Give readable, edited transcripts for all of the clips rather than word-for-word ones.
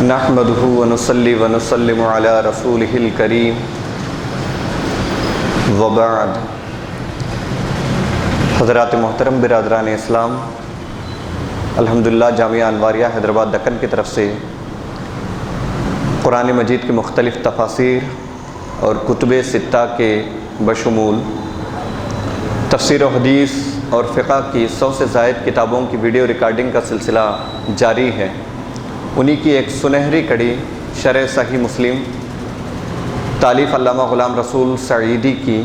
نحمده ونصلي ونسلم على رسوله الكريم وبعد۔ حضرات محترم برادران اسلام، الحمدللہ جامعہ انواریہ حیدرآباد دکن کی طرف سے قرآن مجید کے مختلف تفاسیر اور کتب ستہ کے بشمول تفسیر و حدیث اور فقہ کی 100 سے زائد کتابوں کی ویڈیو ریکارڈنگ کا سلسلہ جاری ہے۔ انہی کی ایک سنہری کڑی شرح صحیح مسلم تالیف علامہ غلام رسول سعیدی کی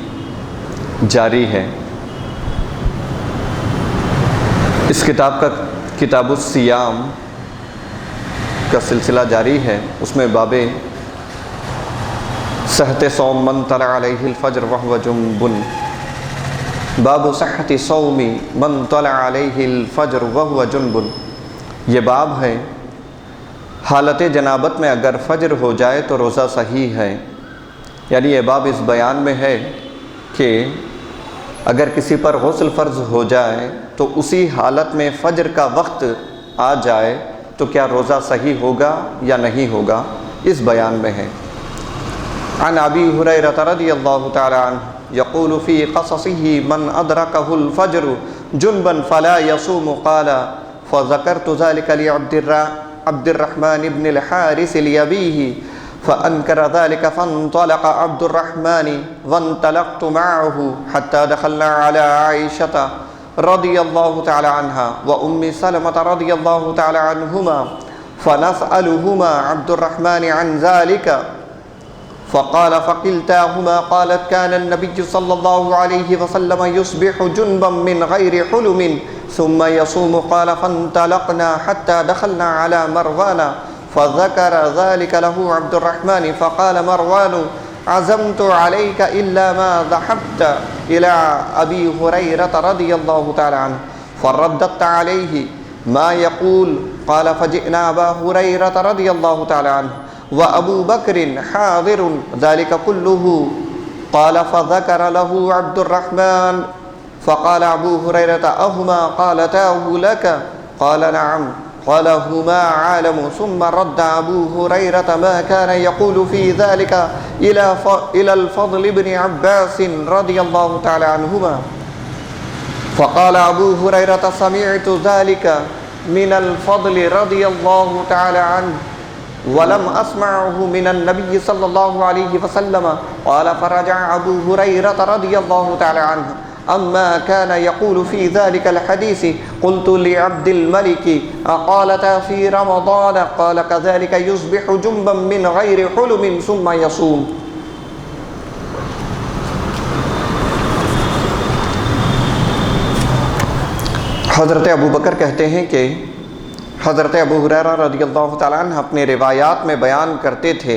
جاری ہے۔ اس کتاب کا کتاب الصیام کا سلسلہ جاری ہے۔ اس میں باب صحت صوم من طلع علیہ الفجر وهو جنب، باب صحت صوم من طلع علیہ الفجر وهو جنب، یہ باب ہے حالت جنابت میں اگر فجر ہو جائے تو روزہ صحیح ہے۔ یعنی یہ باب اس بیان میں ہے کہ اگر کسی پر غسل فرض ہو جائے تو اسی حالت میں فجر کا وقت آ جائے تو کیا روزہ صحیح ہوگا یا نہیں ہوگا، اس بیان میں ہے۔ عن ابی ہریرہ رضی اللہ تعالی عنہ یقول فی قصصہ من ادرکہ الفجر جنبا فلا یصوم قال فذکرت ذلك عبد الرحمن بن الحارث لأبيه فأنكر ذلك فانطلق عبد الرحمن وانطلقت معه حتى دخلنا على عائشة رضي الله تعالى عنها وأم سلمة رضي الله تعالى عنهما فنسألهما عبد الرحمن عن ذلك فقال فقلتاهما قالت كان النبي صلى الله عليه وسلم يصبح جنبا من غير حلم ثم يصوم قال فانطلقنا حتى دخلنا على مروان فذكر ذلك له عبد الرحمن فقال مروان عزمت عليك إلا ما ذهبت إلى أبي هريرة رضي الله تعالى عنه فرددت عليه ما يقول قال فجئنا أبا هريرة رضي الله تعالى عنه وأبو بكر حاضر ذلك كله قال فذكر له عبد الرحمن فقال أبو هريرة أهما قالتاه لك قال نعم قال هما عالم ثم رد أبو هريرة ما كان يقول في ذلك إلى الفضل بن عباس رضي الله تعالى عنهما فقال أبو هريرة سمعت ذلك من الفضل رضي الله تعالى عنه ولم أسمعه من النبي صلى الله عليه وسلم قال فرجع أبو هريرة رضي الله تعالى عنه أما كان يقول في ذلك الحديث قلت لعبد الملك أقالتا في رمضان قال كذلك يصبح جنبا من غير حلم ثم يصوم۔ حضرت ابو بکر کہتے ہیں کہ حضرت ابو ہریرہ رضی اللہ تعالیٰ عنہ اپنے روایات میں بیان کرتے تھے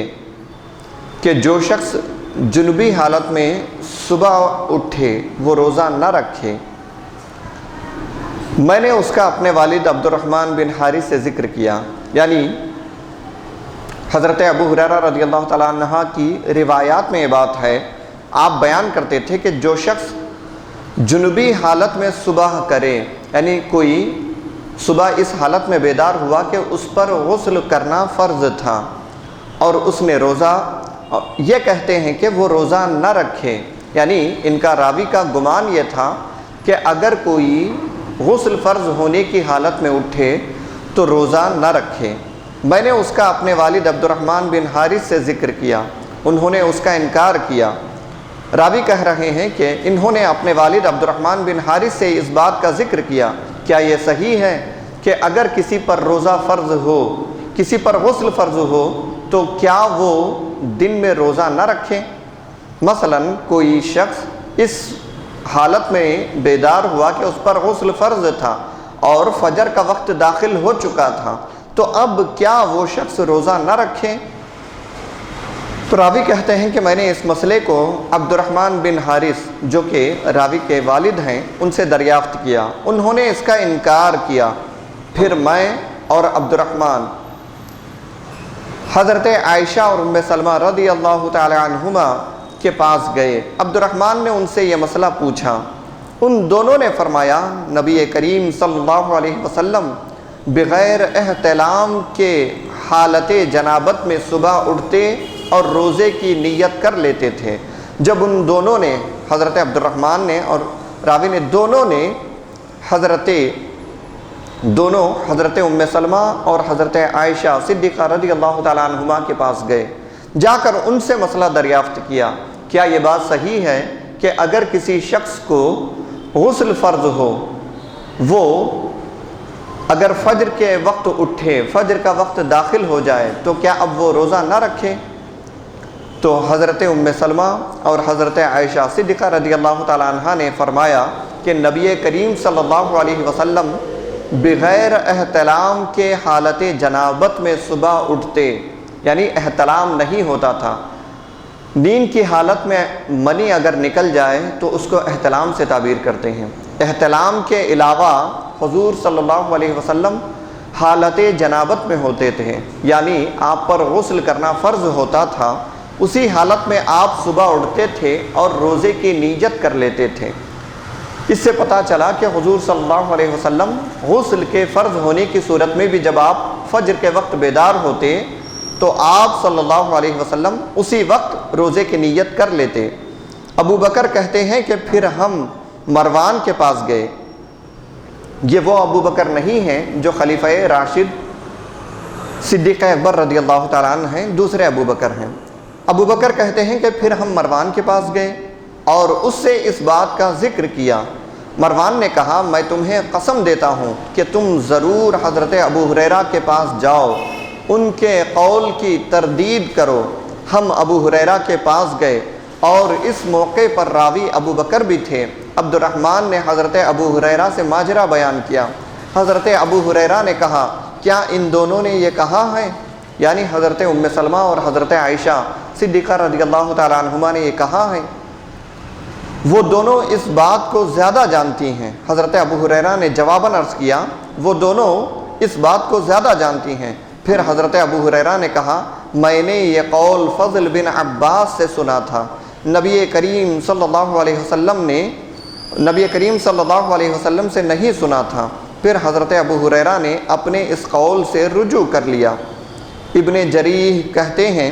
کہ جو شخص جنوبی حالت میں صبح اٹھے وہ روزہ نہ رکھے، میں نے اس کا اپنے والد عبد الرحمن بن حارث سے ذکر کیا۔ یعنی حضرت ابو ہریرہ رضی اللہ تعالیٰ عنہ کی روایات میں یہ بات ہے، آپ بیان کرتے تھے کہ جو شخص جنوبی حالت میں صبح کرے، یعنی کوئی صبح اس حالت میں بیدار ہوا کہ اس پر غسل کرنا فرض تھا اور اس نے روزہ، یہ کہتے ہیں کہ وہ روزہ نہ رکھے۔ یعنی ان کا راوی کا گمان یہ تھا کہ اگر کوئی غسل فرض ہونے کی حالت میں اٹھے تو روزہ نہ رکھے۔ میں نے اس کا اپنے والد عبد الرحمن بن حارث سے ذکر کیا، انہوں نے اس کا انکار کیا۔ راوی کہہ رہے ہیں کہ انہوں نے اپنے والد عبد الرحمن بن حارث سے اس بات کا ذکر کیا، کیا یہ صحیح ہے کہ اگر کسی پر روزہ فرض ہو، کسی پر غسل فرض ہو تو کیا وہ دن میں روزہ نہ رکھیں؟ مثلا کوئی شخص اس حالت میں بیدار ہوا کہ اس پر غسل فرض تھا اور فجر کا وقت داخل ہو چکا تھا، تو اب کیا وہ شخص روزہ نہ رکھیں؟ تو راوی کہتے ہیں کہ میں نے اس مسئلے کو عبد الرحمن بن حارث جو کہ راوی کے والد ہیں ان سے دریافت کیا، انہوں نے اس کا انکار کیا۔ پھر میں اور عبد الرحمن حضرت عائشہ اور ام سلمہ رضی اللہ تعالی عنہما کے پاس گئے۔ عبد الرحمن نے ان سے یہ مسئلہ پوچھا، ان دونوں نے فرمایا نبی کریم صلی اللہ علیہ وسلم بغیر احتلام کے حالت جنابت میں صبح اٹھتے اور روزے کی نیت کر لیتے تھے۔ جب ان دونوں نے، حضرت عبد الرحمن نے اور راوی نے، دونوں نے حضرت ام سلمہ اور حضرت عائشہ صدیقہ رضی اللہ تعالیٰ عنہما کے پاس گئے، جا کر ان سے مسئلہ دریافت کیا، کیا یہ بات صحیح ہے کہ اگر کسی شخص کو غسل فرض ہو، وہ اگر فجر کے وقت اٹھے، فجر کا وقت داخل ہو جائے، تو کیا اب وہ روزہ نہ رکھے؟ تو حضرت ام سلمہ اور حضرت عائشہ صدیقہ رضی اللہ تعالیٰ عنہ نے فرمایا کہ نبی کریم صلی اللہ علیہ وسلم بغیر احتلام کے حالت جنابت میں صبح اٹھتے، یعنی احتلام نہیں ہوتا تھا۔ نیند کی حالت میں منی اگر نکل جائے تو اس کو احتلام سے تعبیر کرتے ہیں۔ احتلام کے علاوہ حضور صلی اللہ علیہ وسلم حالت جنابت میں ہوتے تھے، یعنی آپ پر غسل کرنا فرض ہوتا تھا، اسی حالت میں آپ صبح اٹھتے تھے اور روزے کی نیت کر لیتے تھے۔ اس سے پتہ چلا کہ حضور صلی اللہ علیہ وسلم غسل کے فرض ہونے کی صورت میں بھی جب آپ فجر کے وقت بیدار ہوتے تو آپ صلی اللہ علیہ وسلم اسی وقت روزے کی نیت کر لیتے۔ ابو بکر کہتے ہیں کہ پھر ہم مروان کے پاس گئے۔ یہ وہ ابو بکر نہیں ہیں جو خلیفہ راشد صدیق اکبر رضی اللہ تعالیٰ عنہ ہیں، دوسرے ابو بکر ہیں۔ ابو بکر کہتے ہیں کہ پھر ہم مروان کے پاس گئے اور اس سے اس بات کا ذکر کیا۔ مروان نے کہا، میں تمہیں قسم دیتا ہوں کہ تم ضرور حضرت ابو ہریرہ کے پاس جاؤ، ان کے قول کی تردید کرو۔ ہم ابو ہریرہ کے پاس گئے اور اس موقع پر راوی ابو بکر بھی تھے۔ عبد الرحمن نے حضرت ابو ہریرہ سے ماجرا بیان کیا۔ حضرت ابو ہریرہ نے کہا، کیا ان دونوں نے یہ کہا ہے؟ یعنی حضرت ام سلمہ اور حضرت عائشہ صدیقہ رضی اللہ تعالیٰ عنہما نے یہ کہا ہے؟ وہ دونوں اس بات کو زیادہ جانتی ہیں۔ حضرت ابو ہریرہ نے جواباً عرض کیا، وہ دونوں اس بات کو زیادہ جانتی ہیں۔ پھر حضرت ابو ہریرہ نے کہا، میں نے یہ قول فضل بن عباس سے سنا تھا، نبی کریم صلی اللہ علیہ وسلم سے نہیں سنا تھا۔ پھر حضرت ابو ہریرہ نے اپنے اس قول سے رجوع کر لیا۔ ابن جریح کہتے ہیں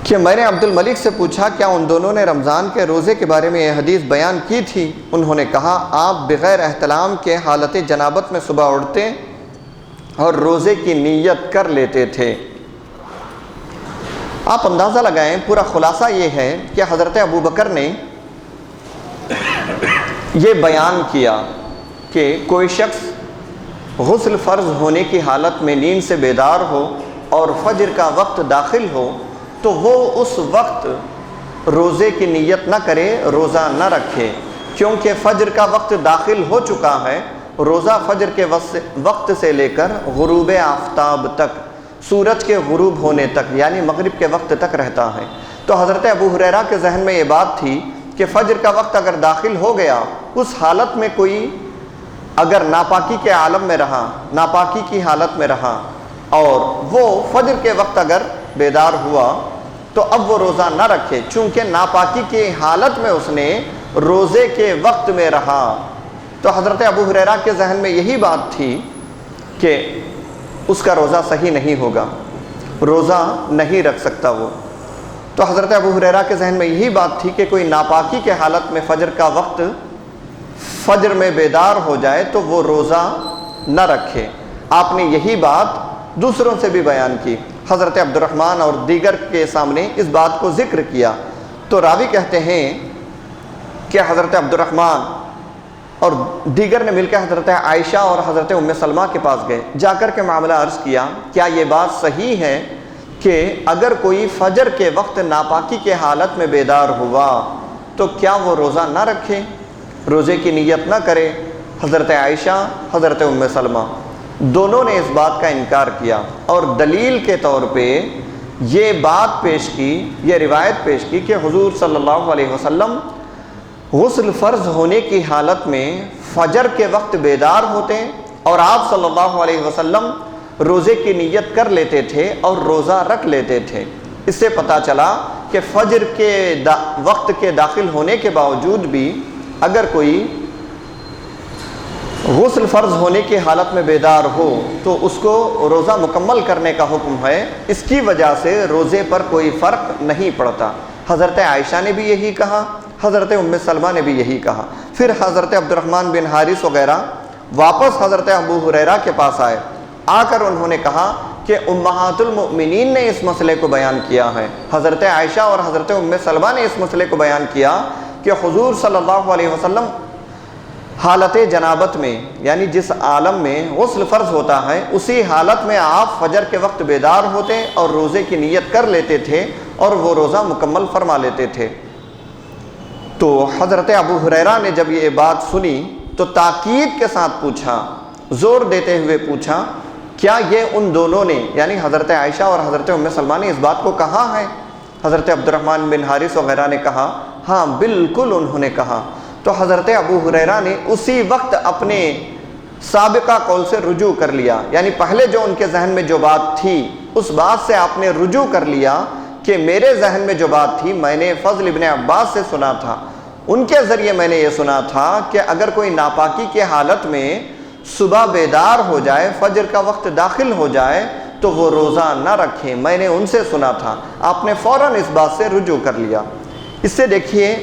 کہ میں نے عبد الملک سے پوچھا، کیا ان دونوں نے رمضان کے روزے کے بارے میں یہ حدیث بیان کی تھی؟ انہوں نے کہا، آپ بغیر احتلام کے حالت جنابت میں صبح اٹھتے اور روزے کی نیت کر لیتے تھے۔ آپ اندازہ لگائیں، پورا خلاصہ یہ ہے کہ حضرت ابو بکر نے یہ بیان کیا کہ کوئی شخص غسل فرض ہونے کی حالت میں نیند سے بیدار ہو اور فجر کا وقت داخل ہو تو وہ اس وقت روزے کی نیت نہ کرے، روزہ نہ رکھے، کیونکہ فجر کا وقت داخل ہو چکا ہے۔ روزہ فجر کے وقت سے لے کر غروب آفتاب تک، سورج کے غروب ہونے تک، یعنی مغرب کے وقت تک رہتا ہے۔ تو حضرت ابو ہریرہ کے ذہن میں یہ بات تھی کہ فجر کا وقت اگر داخل ہو گیا، اس حالت میں کوئی اگر ناپاکی کے عالم میں رہا، ناپاکی کی حالت میں رہا اور وہ فجر کے وقت اگر بیدار ہوا تو اب وہ روزہ نہ رکھے، چونکہ ناپاکی کی حالت میں اس نے روزے کے وقت میں رہا۔ تو حضرت ابو ہریرہ کے ذہن میں یہی بات تھی کہ اس کا روزہ صحیح نہیں ہوگا، روزہ نہیں رکھ سکتا وہ۔ تو حضرت ابو ہریرہ کے ذہن میں یہی بات تھی کہ کوئی ناپاکی کے حالت میں فجر کا وقت، فجر میں بیدار ہو جائے تو وہ روزہ نہ رکھے۔ آپ نے یہی بات دوسروں سے بھی بیان کی، حضرت عبد الرحمن اور دیگر کے سامنے اس بات کو ذکر کیا۔ تو راوی کہتے ہیں کہ حضرت عبد الرحمن اور دیگر نے مل کے حضرت عائشہ اور حضرت ام سلمہ کے پاس گئے، جا کر کے معاملہ عرض کیا، کیا یہ بات صحیح ہے کہ اگر کوئی فجر کے وقت ناپاکی کے حالت میں بیدار ہوا تو کیا وہ روزہ نہ رکھے، روزے کی نیت نہ کرے؟ حضرت عائشہ، حضرت ام سلمہ دونوں نے اس بات کا انکار کیا اور دلیل کے طور پہ یہ بات پیش کی، یہ روایت پیش کی کہ حضور صلی اللہ علیہ وسلم غسل فرض ہونے کی حالت میں فجر کے وقت بیدار ہوتے اور آپ صلی اللہ علیہ وسلم روزے کی نیت کر لیتے تھے اور روزہ رکھ لیتے تھے۔ اس سے پتہ چلا کہ فجر کے وقت کے داخل ہونے کے باوجود بھی اگر کوئی غسل فرض ہونے کی حالت میں بیدار ہو تو اس کو روزہ مکمل کرنے کا حکم ہے، اس کی وجہ سے روزے پر کوئی فرق نہیں پڑتا۔ حضرت عائشہ نے بھی یہی کہا، حضرت ام سلمہ نے بھی یہی کہا۔ پھر حضرت عبد الرحمن بن حارث وغیرہ واپس حضرت ابو ہریرہ کے پاس آئے، آ کر انہوں نے کہا کہ امہات المؤمنین نے اس مسئلے کو بیان کیا ہے، حضرت عائشہ اور حضرت ام سلمہ نے اس مسئلے کو بیان کیا کہ حضور صلی اللہ علیہ وسلم حالت جنابت میں، یعنی جس عالم میں غسل فرض ہوتا ہے، اسی حالت میں آپ فجر کے وقت بیدار ہوتے اور روزے کی نیت کر لیتے تھے اور وہ روزہ مکمل فرما لیتے تھے۔ تو حضرت ابو ہریرہ نے جب یہ بات سنی تو تاکید کے ساتھ پوچھا، زور دیتے ہوئے پوچھا، کیا یہ ان دونوں نے یعنی حضرت عائشہ اور حضرت ام سلمہ نے اس بات کو کہا ہے؟ حضرت عبد الرحمن بن حارث وغیرہ نے کہا، ہاں بالکل انہوں نے کہا۔ تو حضرت ابو ہریرہ نے اسی وقت اپنے سابقہ قول سے رجوع کر لیا، یعنی پہلے جو ان کے ذہن میں جو بات تھی اس بات سے آپ نے رجوع کر لیا کہ میرے ذہن میں جو بات تھی میں نے فضل ابن عباس سے سنا تھا، ان کے ذریعے میں نے یہ سنا تھا کہ اگر کوئی ناپاکی کی حالت میں صبح بیدار ہو جائے، فجر کا وقت داخل ہو جائے تو وہ روزہ نہ رکھیں، میں نے ان سے سنا تھا۔ آپ نے فوراً اس بات سے رجوع کر لیا۔ اس سے دیکھیے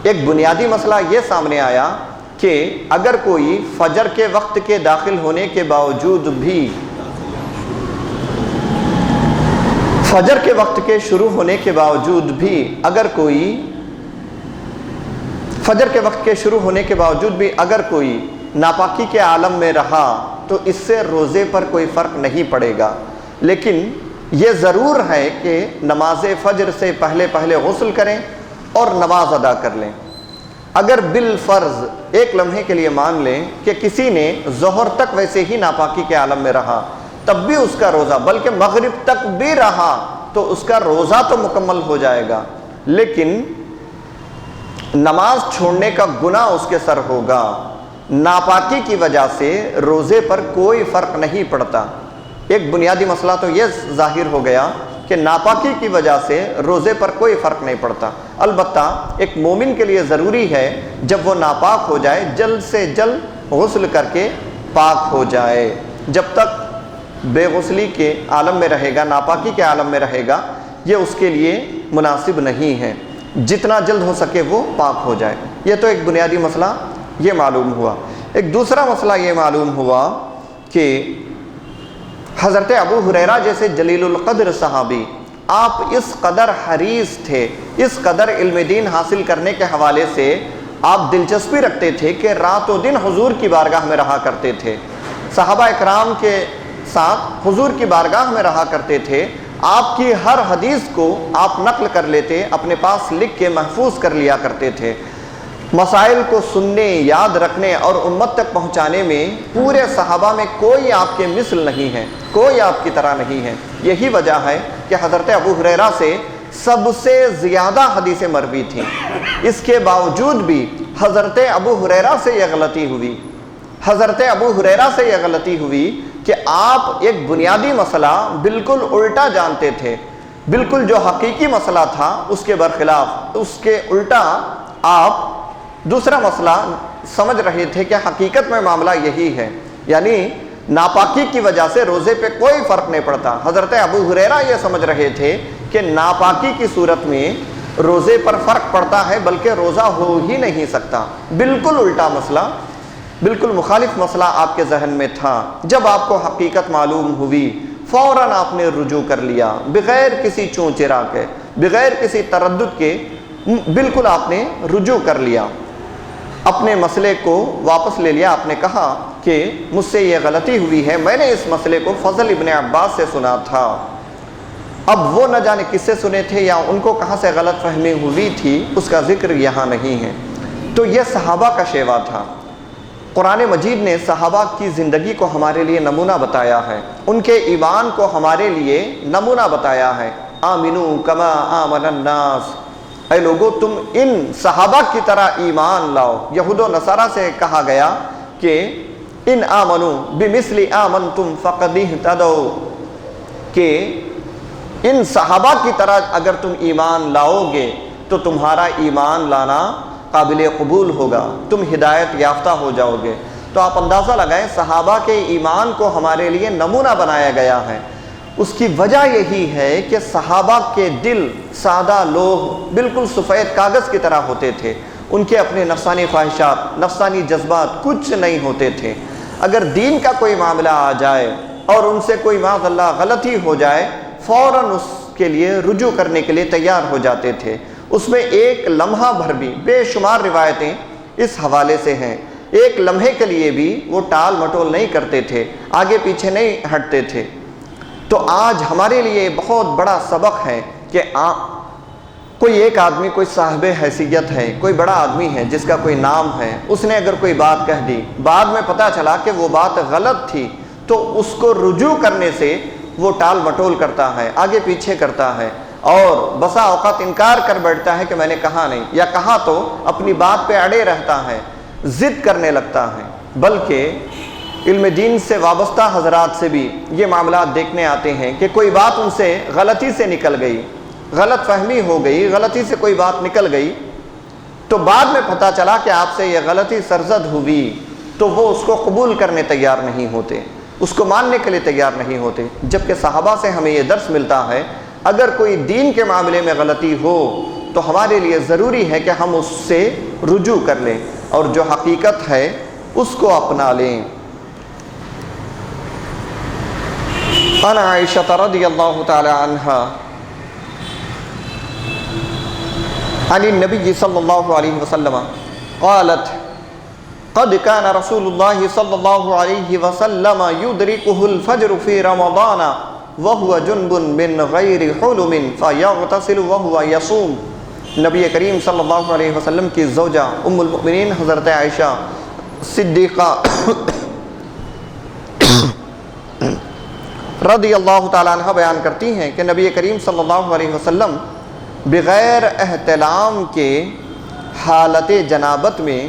ایک بنیادی مسئلہ یہ سامنے آیا کہ اگر کوئی فجر کے وقت کے داخل ہونے کے باوجود بھی فجر کے وقت کے شروع ہونے کے باوجود بھی اگر کوئی فجر کے وقت کے شروع ہونے کے باوجود بھی اگر کوئی ناپاکی کے عالم میں رہا تو اس سے روزے پر کوئی فرق نہیں پڑے گا، لیکن یہ ضرور ہے کہ نماز فجر سے پہلے غسل کریں اور نماز ادا کر لیں۔ اگر بالفرض ایک لمحے کے لیے مان لیں کہ کسی نے ظہر تک ویسے ہی ناپاکی کے عالم میں رہا تب بھی اس کا روزہ، بلکہ مغرب تک بھی رہا تو اس کا روزہ تو مکمل ہو جائے گا، لیکن نماز چھوڑنے کا گناہ اس کے سر ہوگا۔ ناپاکی کی وجہ سے روزے پر کوئی فرق نہیں پڑتا۔ ایک بنیادی مسئلہ تو یہ ظاہر ہو گیا کہ ناپاکی کی وجہ سے روزے پر کوئی فرق نہیں پڑتا۔ البتہ ایک مومن کے لیے ضروری ہے جب وہ ناپاک ہو جائے جلد سے جلد غسل کر کے پاک ہو جائے۔ جب تک بے غسلی کے عالم میں رہے گا، ناپاکی کے عالم میں رہے گا، یہ اس کے لیے مناسب نہیں ہے۔ جتنا جلد ہو سکے وہ پاک ہو جائے۔ یہ تو ایک بنیادی مسئلہ یہ معلوم ہوا۔ ایک دوسرا مسئلہ یہ معلوم ہوا کہ حضرت ابو ہریرہ جیسے جلیل القدر صحابی، آپ اس قدر حریص تھے، اس قدر علم دین حاصل کرنے کے حوالے سے آپ دلچسپی رکھتے تھے کہ رات و دن حضور کی بارگاہ میں رہا کرتے تھے، صحابہ اکرام کے ساتھ حضور کی بارگاہ میں رہا کرتے تھے، آپ کی ہر حدیث کو آپ نقل کر لیتے، اپنے پاس لکھ کے محفوظ کر لیا کرتے تھے۔ مسائل کو سننے، یاد رکھنے اور امت تک پہنچانے میں پورے صحابہ میں کوئی آپ کے مثل نہیں ہے، کوئی آپ کی طرح نہیں ہے۔ یہی وجہ ہے کہ حضرت ابو ہریرہ سے سب سے زیادہ حدیثیں مروی تھیں، اس کے باوجود بھی حضرت ابو ہریرہ سے یہ غلطی ہوئی، حضرت ابو ہریرہ سے یہ غلطی ہوئی کہ آپ ایک بنیادی مسئلہ بالکل الٹا جانتے تھے، بالکل جو حقیقی مسئلہ تھا اس کے برخلاف، اس کے الٹا آپ دوسرا مسئلہ سمجھ رہے تھے کہ حقیقت میں معاملہ یہی ہے، یعنی ناپاکی کی وجہ سے روزے پہ کوئی فرق نہیں پڑتا۔ حضرت ابو ہریرہ یہ سمجھ رہے تھے کہ ناپاکی کی صورت میں روزے پر فرق پڑتا ہے، بلکہ روزہ ہو ہی نہیں سکتا۔ بالکل الٹا مسئلہ، بالکل مخالف مسئلہ آپ کے ذہن میں تھا۔ جب آپ کو حقیقت معلوم ہوئی فوراً آپ نے رجوع کر لیا، بغیر کسی چون چرا کے، بغیر کسی تردد کے، بالکل آپ نے رجوع کر لیا، اپنے مسئلے کو واپس لے لیا۔ آپ نے کہا کہ مجھ سے یہ غلطی ہوئی ہے، میں نے اس مسئلے کو فضل ابن عباس سے سنا تھا۔ اب وہ نہ جانے کس سے سنے تھے یا ان کو کہاں سے غلط فہمی ہوئی تھی، اس کا ذکر یہاں نہیں ہے۔ تو یہ صحابہ کا شیوا تھا۔ قرآن مجید نے صحابہ کی زندگی کو ہمارے لیے نمونہ بتایا ہے، ان کے ایمان کو ہمارے لیے نمونہ بتایا ہے۔ آمنو کما آمن الناس، اے لوگو تم ان صحابہ کی طرح ایمان لاؤ۔ یہود و نصارہ سے کہا گیا کہ ان آمنو بمثل آمنتم فقد اہتدوا، کہ ان صحابہ کی طرح اگر تم ایمان لاؤ گے تو تمہارا ایمان لانا قابل قبول ہوگا، تم ہدایت یافتہ ہو جاؤ گے۔ تو آپ اندازہ لگائیں صحابہ کے ایمان کو ہمارے لیے نمونہ بنایا گیا ہے۔ اس کی وجہ یہی ہے کہ صحابہ کے دل سادہ لوگ بالکل سفید کاغذ کی طرح ہوتے تھے، ان کے اپنے نفسانی خواہشات، نفسانی جذبات کچھ نہیں ہوتے تھے۔ اگر دین کا کوئی معاملہ آ جائے اور ان سے کوئی معاذ اللہ غلطی ہو جائے، فوراً اس کے لیے رجوع کرنے کے لیے تیار ہو جاتے تھے۔ اس میں ایک لمحہ بھر بھی، بے شمار روایتیں اس حوالے سے ہیں، ایک لمحے کے لیے بھی وہ ٹال مٹول نہیں کرتے تھے، آگے پیچھے نہیں ہٹتے تھے۔ تو آج ہمارے لیے بہت بڑا سبق ہے کہ کوئی ایک آدمی، کوئی صاحب حیثیت ہے، کوئی بڑا آدمی ہے جس کا کوئی نام ہے، اس نے اگر کوئی بات کہہ دی، بعد میں پتہ چلا کہ وہ بات غلط تھی، تو اس کو رجوع کرنے سے وہ ٹال مٹول کرتا ہے، آگے پیچھے کرتا ہے، اور بسا اوقات انکار کر بیٹھتا ہے کہ میں نے کہا نہیں، یا کہا تو اپنی بات پہ اڑے رہتا ہے، ضد کرنے لگتا ہے۔ بلکہ علم دین سے وابستہ حضرات سے بھی یہ معاملات دیکھنے آتے ہیں کہ کوئی بات ان سے غلطی سے نکل گئی، غلط فہمی ہو گئی، غلطی سے کوئی بات نکل گئی، تو بعد میں پتہ چلا کہ آپ سے یہ غلطی سرزد ہوئی، تو وہ اس کو قبول کرنے تیار نہیں ہوتے، اس کو ماننے کے لیے تیار نہیں ہوتے۔ جبکہ صحابہ سے ہمیں یہ درس ملتا ہے، اگر کوئی دین کے معاملے میں غلطی ہو تو ہمارے لیے ضروری ہے کہ ہم اس سے رجوع کر لیں اور جو حقیقت ہے اس کو اپنا لیں۔ عن عائشہ رضی اللہ تعالی عنہا عن النبی صلی اللہ علیہ وسلم قالت قد كان رسول الله صلى الله عليه وسلم يدركه الفجر في رمضان وهو جنب من غير حلم فيغتسل وهو يصوم۔ نبی کریم صلی اللہ علیہ وسلم کی زوجہ ام المؤمنین حضرت عائشہ صدیقہ رضی اللہ تعالیٰ عنہ بیان کرتی ہیں کہ نبی کریم صلی اللہ علیہ وسلم بغیر احتلام کے حالت جنابت میں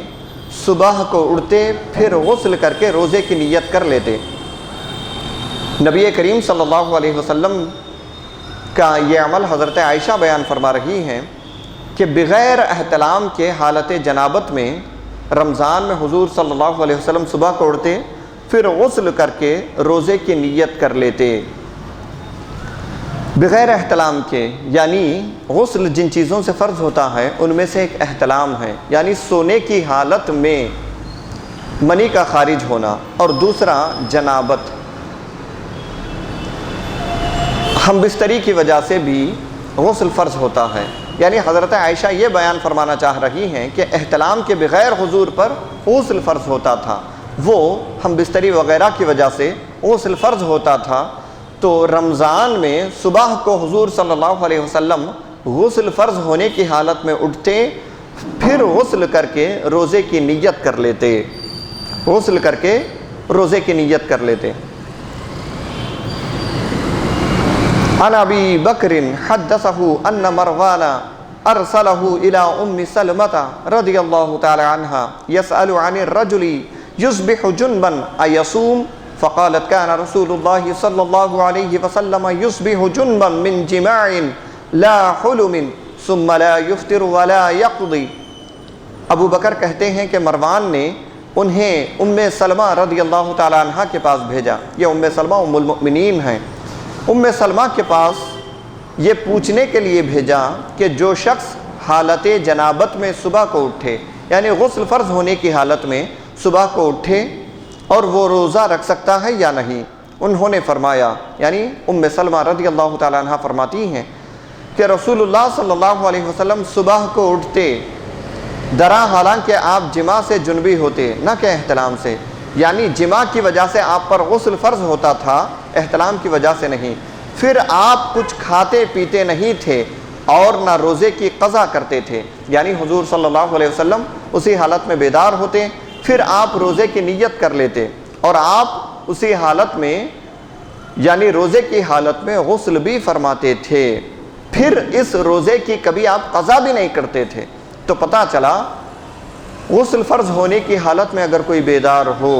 صبح کو اٹھتے، پھر غسل کر کے روزے کی نیت کر لیتے۔ نبی کریم صلی اللہ علیہ وسلم کا یہ عمل حضرت عائشہ بیان فرما رہی ہیں کہ بغیر احتلام کے حالت جنابت میں رمضان میں حضور صلی اللہ علیہ وسلم صبح کو اٹھتے، پھر غسل کر کے روزے کی نیت کر لیتے۔ بغیر احتلام کے یعنی غسل جن چیزوں سے فرض ہوتا ہے ان میں سے ایک احتلام ہے، یعنی سونے کی حالت میں منی کا خارج ہونا، اور دوسرا جنابت۔ ہم بستری کی وجہ سے بھی غسل فرض ہوتا ہے، یعنی حضرت عائشہ یہ بیان فرمانا چاہ رہی ہیں کہ احتلام کے بغیر حضور پر غسل فرض ہوتا تھا، وہ ہم بستری وغیرہ کی وجہ سے غسل فرض ہوتا تھا، تو رمضان میں صبح کو حضور صلی اللہ علیہ وسلم غسل فرض ہونے کی حالت میں اٹھتے، پھر غسل کر کے روزے کی نیت کر لیتے، غسل کر کے روزے کی نیت کر لیتے۔ عن ابی بکر حدثہ ان مروان ارسلہ الى ام سلمہ رضی اللہ تعالی عنہ یسأل عن الرجل یصبح جنبا ایصوم فقالت كان رسول الله صلى الله عليه وسلم يصبح جنبا من جماع لا حلم ثم لا يفطر ولا يقضي۔ ابو بکر کہتے ہیں کہ مروان نے انہیں ام سلمہ رضی اللہ تعالی عنہ کے پاس بھیجا۔ یہ ام سلمہ ام المؤمنین ہیں۔ ام سلمہ کے پاس یہ پوچھنے کے لیے بھیجا کہ جو شخص حالت جنابت میں صبح کو اٹھے، یعنی غسل فرض ہونے کی حالت میں صبح کو اٹھے اور وہ روزہ رکھ سکتا ہے یا نہیں۔ انہوں نے فرمایا، یعنی ام سلمہ رضی اللہ تعالیٰ عنہ فرماتی ہیں کہ رسول اللہ صلی اللہ علیہ وسلم صبح کو اٹھتے، درا حالانکہ آپ جماع سے جنبی ہوتے، نہ کہ احتلام سے، یعنی جماع کی وجہ سے آپ پر غسل فرض ہوتا تھا، احتلام کی وجہ سے نہیں۔ پھر آپ کچھ کھاتے پیتے نہیں تھے اور نہ روزے کی قضا کرتے تھے، یعنی حضور صلی اللہ علیہ وسلم اسی حالت میں بیدار ہوتے، پھر آپ روزے کی نیت کر لیتے، اور آپ اسی حالت میں یعنی روزے کی حالت میں غسل بھی فرماتے تھے، پھر اس روزے کی کبھی آپ قضا بھی نہیں کرتے تھے۔ تو پتہ چلا غسل فرض ہونے کی حالت میں اگر کوئی بیدار ہو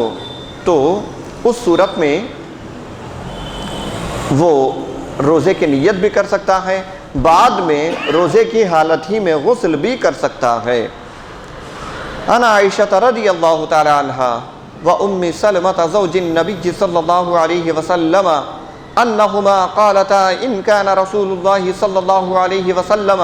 تو اس صورت میں وہ روزے کی نیت بھی کر سکتا ہے، بعد میں روزے کی حالت ہی میں غسل بھی کر سکتا ہے۔ انا عائشہ رضی اللہ تعالی عنہ وأم سلمة زوج النبي صلى الله عليه وسلم أنهما قالتا إن كان رسول الله صلى الله عليه وسلم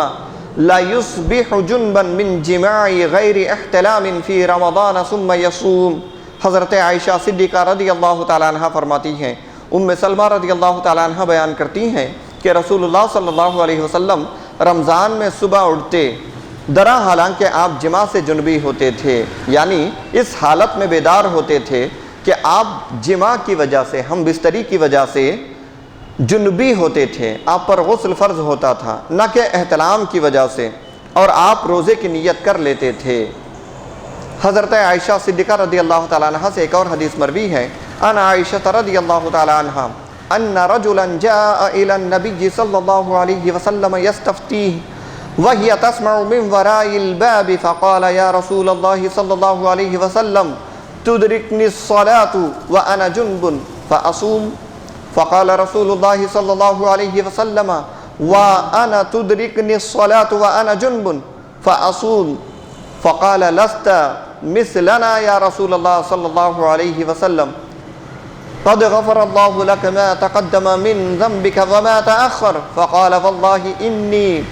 لا يصبح جنبا من جماع غير احتلام في رمضان ثم يصوم۔ حضرت عائشہ صدیقہ رضی اللہ تعالیٰ عنہ فرماتی ہیں، ام سلمہ رضی اللہ تعالیٰ عنہ بیان کرتی ہیں کہ رسول اللہ صلی اللہ علیہ وسلم رمضان میں صبح اٹھتے، درا حالانکہ آپ جماع سے جنبی ہوتے تھے، یعنی اس حالت میں بیدار ہوتے تھے کہ آپ جماع کی وجہ سے، ہم بستری کی وجہ سے جنبی ہوتے تھے، آپ پر غسل فرض ہوتا تھا، نہ کہ احتلام کی وجہ سے، اور آپ روزے کی نیت کر لیتے تھے۔ حضرت عائشہ صدیقہ رضی اللہ تعالیٰ عنہ سے ایک اور حدیث مروی ہے، ان عائشہ رضی اللہ تعالیٰ عنہ ان رجلا جاء الى النبي صلى الله عليه وسلم يستفتيه وهي تسمع من وراء الباب فقال يا رسول الله صلى الله عليه وسلم تدركني الصلاة وأنا جنب فأصوم؟ فقال رسول الله صلى الله عليه وسلم وأنا تدركني الصلاة وأنا جنب فأصوم؟ فقال لست مثلنا يا رسول الله صلى الله عليه وسلم قد غفر الله لك ما تقدم من ذنبك وما تأخر۔ فقال والله إني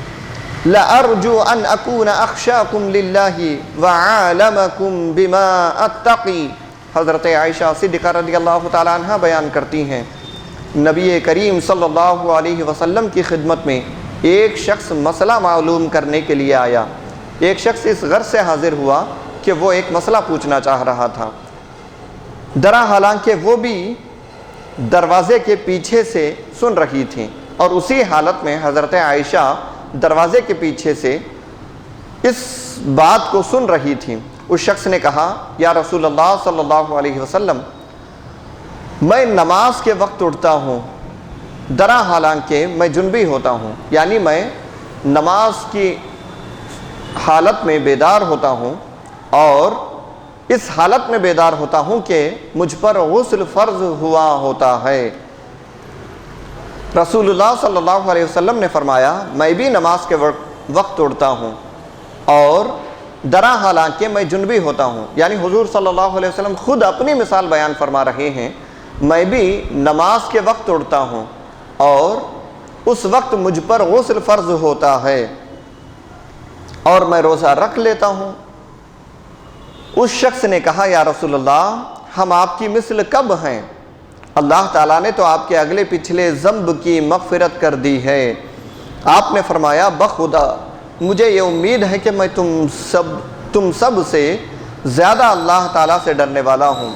لأرجو أن أكون أخشاكم لله وعالمكم بما أتقي۔ حضرت عائشہ صدیقہ رضی اللہ تعالیٰ عنہ بیان کرتی ہیں، نبی کریم صلی اللہ علیہ وسلم کی خدمت میں ایک شخص مسئلہ معلوم کرنے کے لیے آیا۔ ایک شخص اس غرض سے حاضر ہوا کہ وہ ایک مسئلہ پوچھنا چاہ رہا تھا، درا حالانکہ وہ بھی دروازے کے پیچھے سے سن رہی تھی، اور اسی حالت میں حضرت عائشہ دروازے کے پیچھے سے اس بات کو سن رہی تھی۔ اس شخص نے کہا، یا رسول اللہ صلی اللہ علیہ وسلم، میں نماز کے وقت اٹھتا ہوں درا حالانکہ میں جنبی ہوتا ہوں، یعنی میں نماز کی حالت میں بیدار ہوتا ہوں، اور اس حالت میں بیدار ہوتا ہوں کہ مجھ پر غسل فرض ہوا ہوتا ہے۔ رسول اللہ صلی اللہ علیہ وسلم نے فرمایا، میں بھی نماز کے وقت اٹھتا ہوں اور درا حالانکہ میں جنبی ہوتا ہوں، یعنی حضور صلی اللہ علیہ وسلم خود اپنی مثال بیان فرما رہے ہیں، میں بھی نماز کے وقت اٹھتا ہوں اور اس وقت مجھ پر غسل فرض ہوتا ہے اور میں روزہ رکھ لیتا ہوں۔ اس شخص نے کہا، یا رسول اللہ، ہم آپ کی مثل کب ہیں؟ اللہ تعالیٰ نے تو آپ کے اگلے پچھلے ذنب کی مغفرت کر دی ہے۔ آپ نے فرمایا، بخدا مجھے یہ امید ہے کہ میں تم سب سے زیادہ اللہ تعالیٰ سے ڈرنے والا ہوں،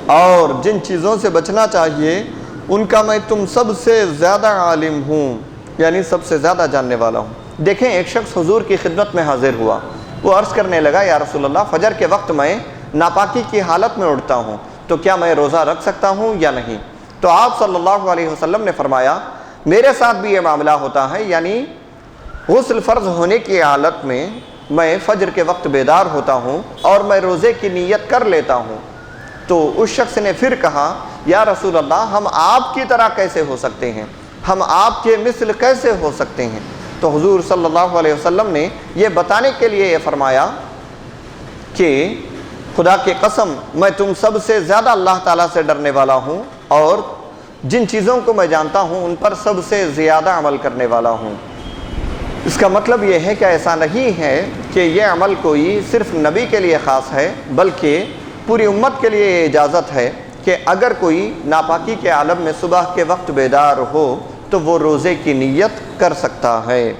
اور جن چیزوں سے بچنا چاہیے ان کا میں تم سب سے زیادہ عالم ہوں، یعنی سب سے زیادہ جاننے والا ہوں۔ دیکھیں، ایک شخص حضور کی خدمت میں حاضر ہوا، وہ عرض کرنے لگا، یا رسول اللہ، فجر کے وقت میں ناپاکی کی حالت میں اٹھتا ہوں، تو کیا میں روزہ رکھ سکتا ہوں یا نہیں؟ تو آپ صلی اللہ علیہ وسلم نے فرمایا، میرے ساتھ بھی یہ معاملہ ہوتا ہے، یعنی غسل فرض ہونے کی حالت میں فجر کے وقت بیدار ہوتا ہوں اور میں روزے کی نیت کر لیتا ہوں۔ تو اس شخص نے پھر کہا، یا رسول اللہ، ہم آپ کی طرح کیسے ہو سکتے ہیں؟ ہم آپ کے مثل کیسے ہو سکتے ہیں؟ تو حضور صلی اللہ علیہ وسلم نے یہ بتانے کے لیے یہ فرمایا کہ خدا کی قسم، میں تم سب سے زیادہ اللہ تعالیٰ سے ڈرنے والا ہوں، اور جن چیزوں کو میں جانتا ہوں ان پر سب سے زیادہ عمل کرنے والا ہوں۔ اس کا مطلب یہ ہے کہ ایسا نہیں ہے کہ یہ عمل کوئی صرف نبی کے لیے خاص ہے، بلکہ پوری امت کے لیے یہ اجازت ہے کہ اگر کوئی ناپاکی کے عالم میں صبح کے وقت بیدار ہو تو وہ روزے کی نیت کر سکتا ہے۔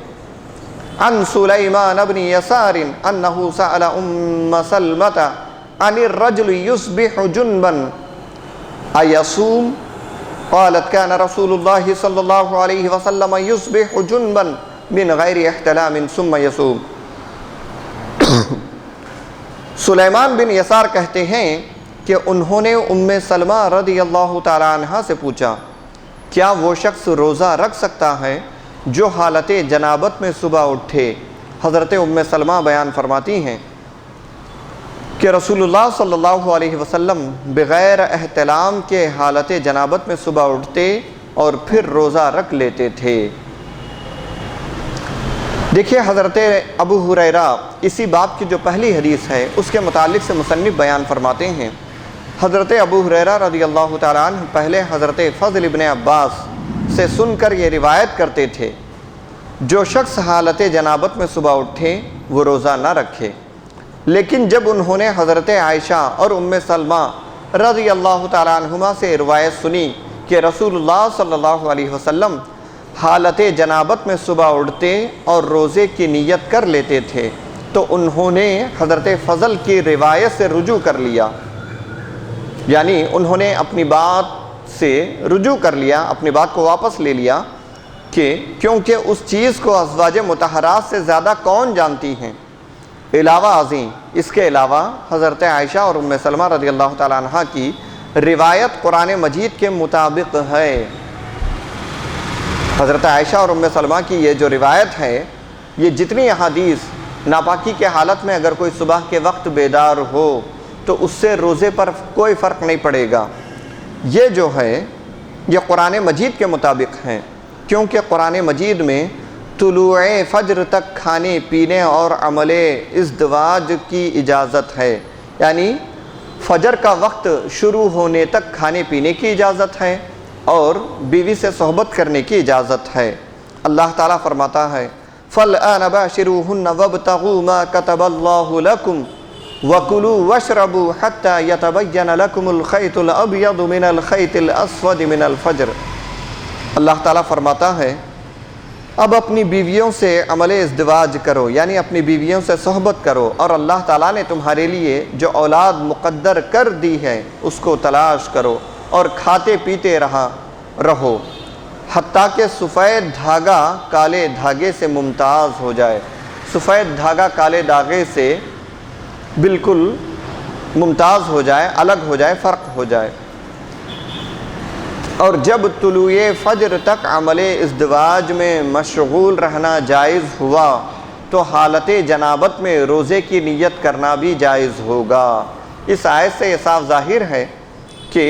عن سلیمان بن یسار انہ سأل ام سلمۃ عن الرجل یصبح جنبا ایصوم؟ قالت كان رسول الله صلى الله عليه وسلم يصبح جنبا من غیر احتلام ثم يصوم۔ سلیمان بن یسار کہتے ہیں کہ انہوں نے ام سلمہ رضی اللہ تعالیٰ عنہ سے پوچھا، کیا وہ شخص روزہ رکھ سکتا ہے جو حالت جنابت میں صبح اٹھے؟ حضرت ام سلمہ بیان فرماتی ہیں کہ رسول اللہ صلی اللہ علیہ وسلم بغیر احتلام کے حالت جنابت میں صبح اٹھتے اور پھر روزہ رکھ لیتے تھے۔ دیکھیے، حضرت ابو ہریرہ اسی باب کی جو پہلی حدیث ہے اس کے متعلق سے مصنف بیان فرماتے ہیں حضرت ابو ہریرہ رضی اللہ تعالیٰ عنہ پہلے حضرت فضل ابن عباس سے سن کر یہ روایت کرتے تھے، جو شخص حالت جنابت میں صبح اٹھے وہ روزہ نہ رکھے، لیکن جب انہوں نے حضرت عائشہ اور ام سلمہ رضی اللہ تعالیٰ عنہما سے روایت سنی کہ رسول اللہ صلی اللہ علیہ وسلم حالت جنابت میں صبح اٹھتے اور روزے کی نیت کر لیتے تھے، تو انہوں نے حضرت فضل کی روایت سے رجوع کر لیا، یعنی انہوں نے اپنی بات سے رجوع کر لیا، اپنی بات کو واپس لے لیا کہ کیونکہ اس چیز کو ازواج مطہرات سے زیادہ کون جانتی ہیں۔ علاوہ ازیں اس کے علاوہ حضرت عائشہ اور ام سلمہ رضی اللہ تعالیٰ عنہ کی روایت قرآن مجید کے مطابق ہے۔ حضرت عائشہ اور ام سلمہ کی یہ جو روایت ہے، یہ جتنی احادیث ناپاکی کے حالت میں اگر کوئی صبح کے وقت بیدار ہو تو اس سے روزے پر کوئی فرق نہیں پڑے گا، یہ جو ہے یہ قرآن مجید کے مطابق ہیں، کیونکہ قرآن مجید میں طلوع فجر تک کھانے پینے اور عمل ازدواج کی اجازت ہے، یعنی فجر کا وقت شروع ہونے تک کھانے پینے کی اجازت ہے اور بیوی سے صحبت کرنے کی اجازت ہے۔ اللہ تعالیٰ فرماتا ہے فَالْآنَ بَاشِرُوهُنَّ وَابْتَغُوا مَا كَتَبَ اللَّهُ لَكُمْ وَكُلُوا وَاشْرَبُوا حَتَّى يَتَبَيَّنَ لَكُمُ الْخَيْطُ الْأَبْيَضُ مِنَ الْخَيْطِ الْأَسْوَدِ مِنَ الْفَجْرِ۔ اللہ تعالیٰ فرماتا ہے اب اپنی بیویوں سے عمل ازدواج کرو، یعنی اپنی بیویوں سے صحبت کرو، اور اللہ تعالیٰ نے تمہارے لیے جو اولاد مقدر کر دی ہے اس کو تلاش کرو اور کھاتے پیتے رہو حتیٰ کہ سفید دھاگا کالے دھاگے سے ممتاز ہو جائے۔ سفید دھاگا کالے دھاگے سے بالکل ممتاز ہو جائے، الگ ہو جائے، فرق ہو جائے۔ اور جب طلوع فجر تک عمل ازدواج میں مشغول رہنا جائز ہوا تو حالت جنابت میں روزے کی نیت کرنا بھی جائز ہوگا۔ اس آیت سے یہ صاف ظاہر ہے کہ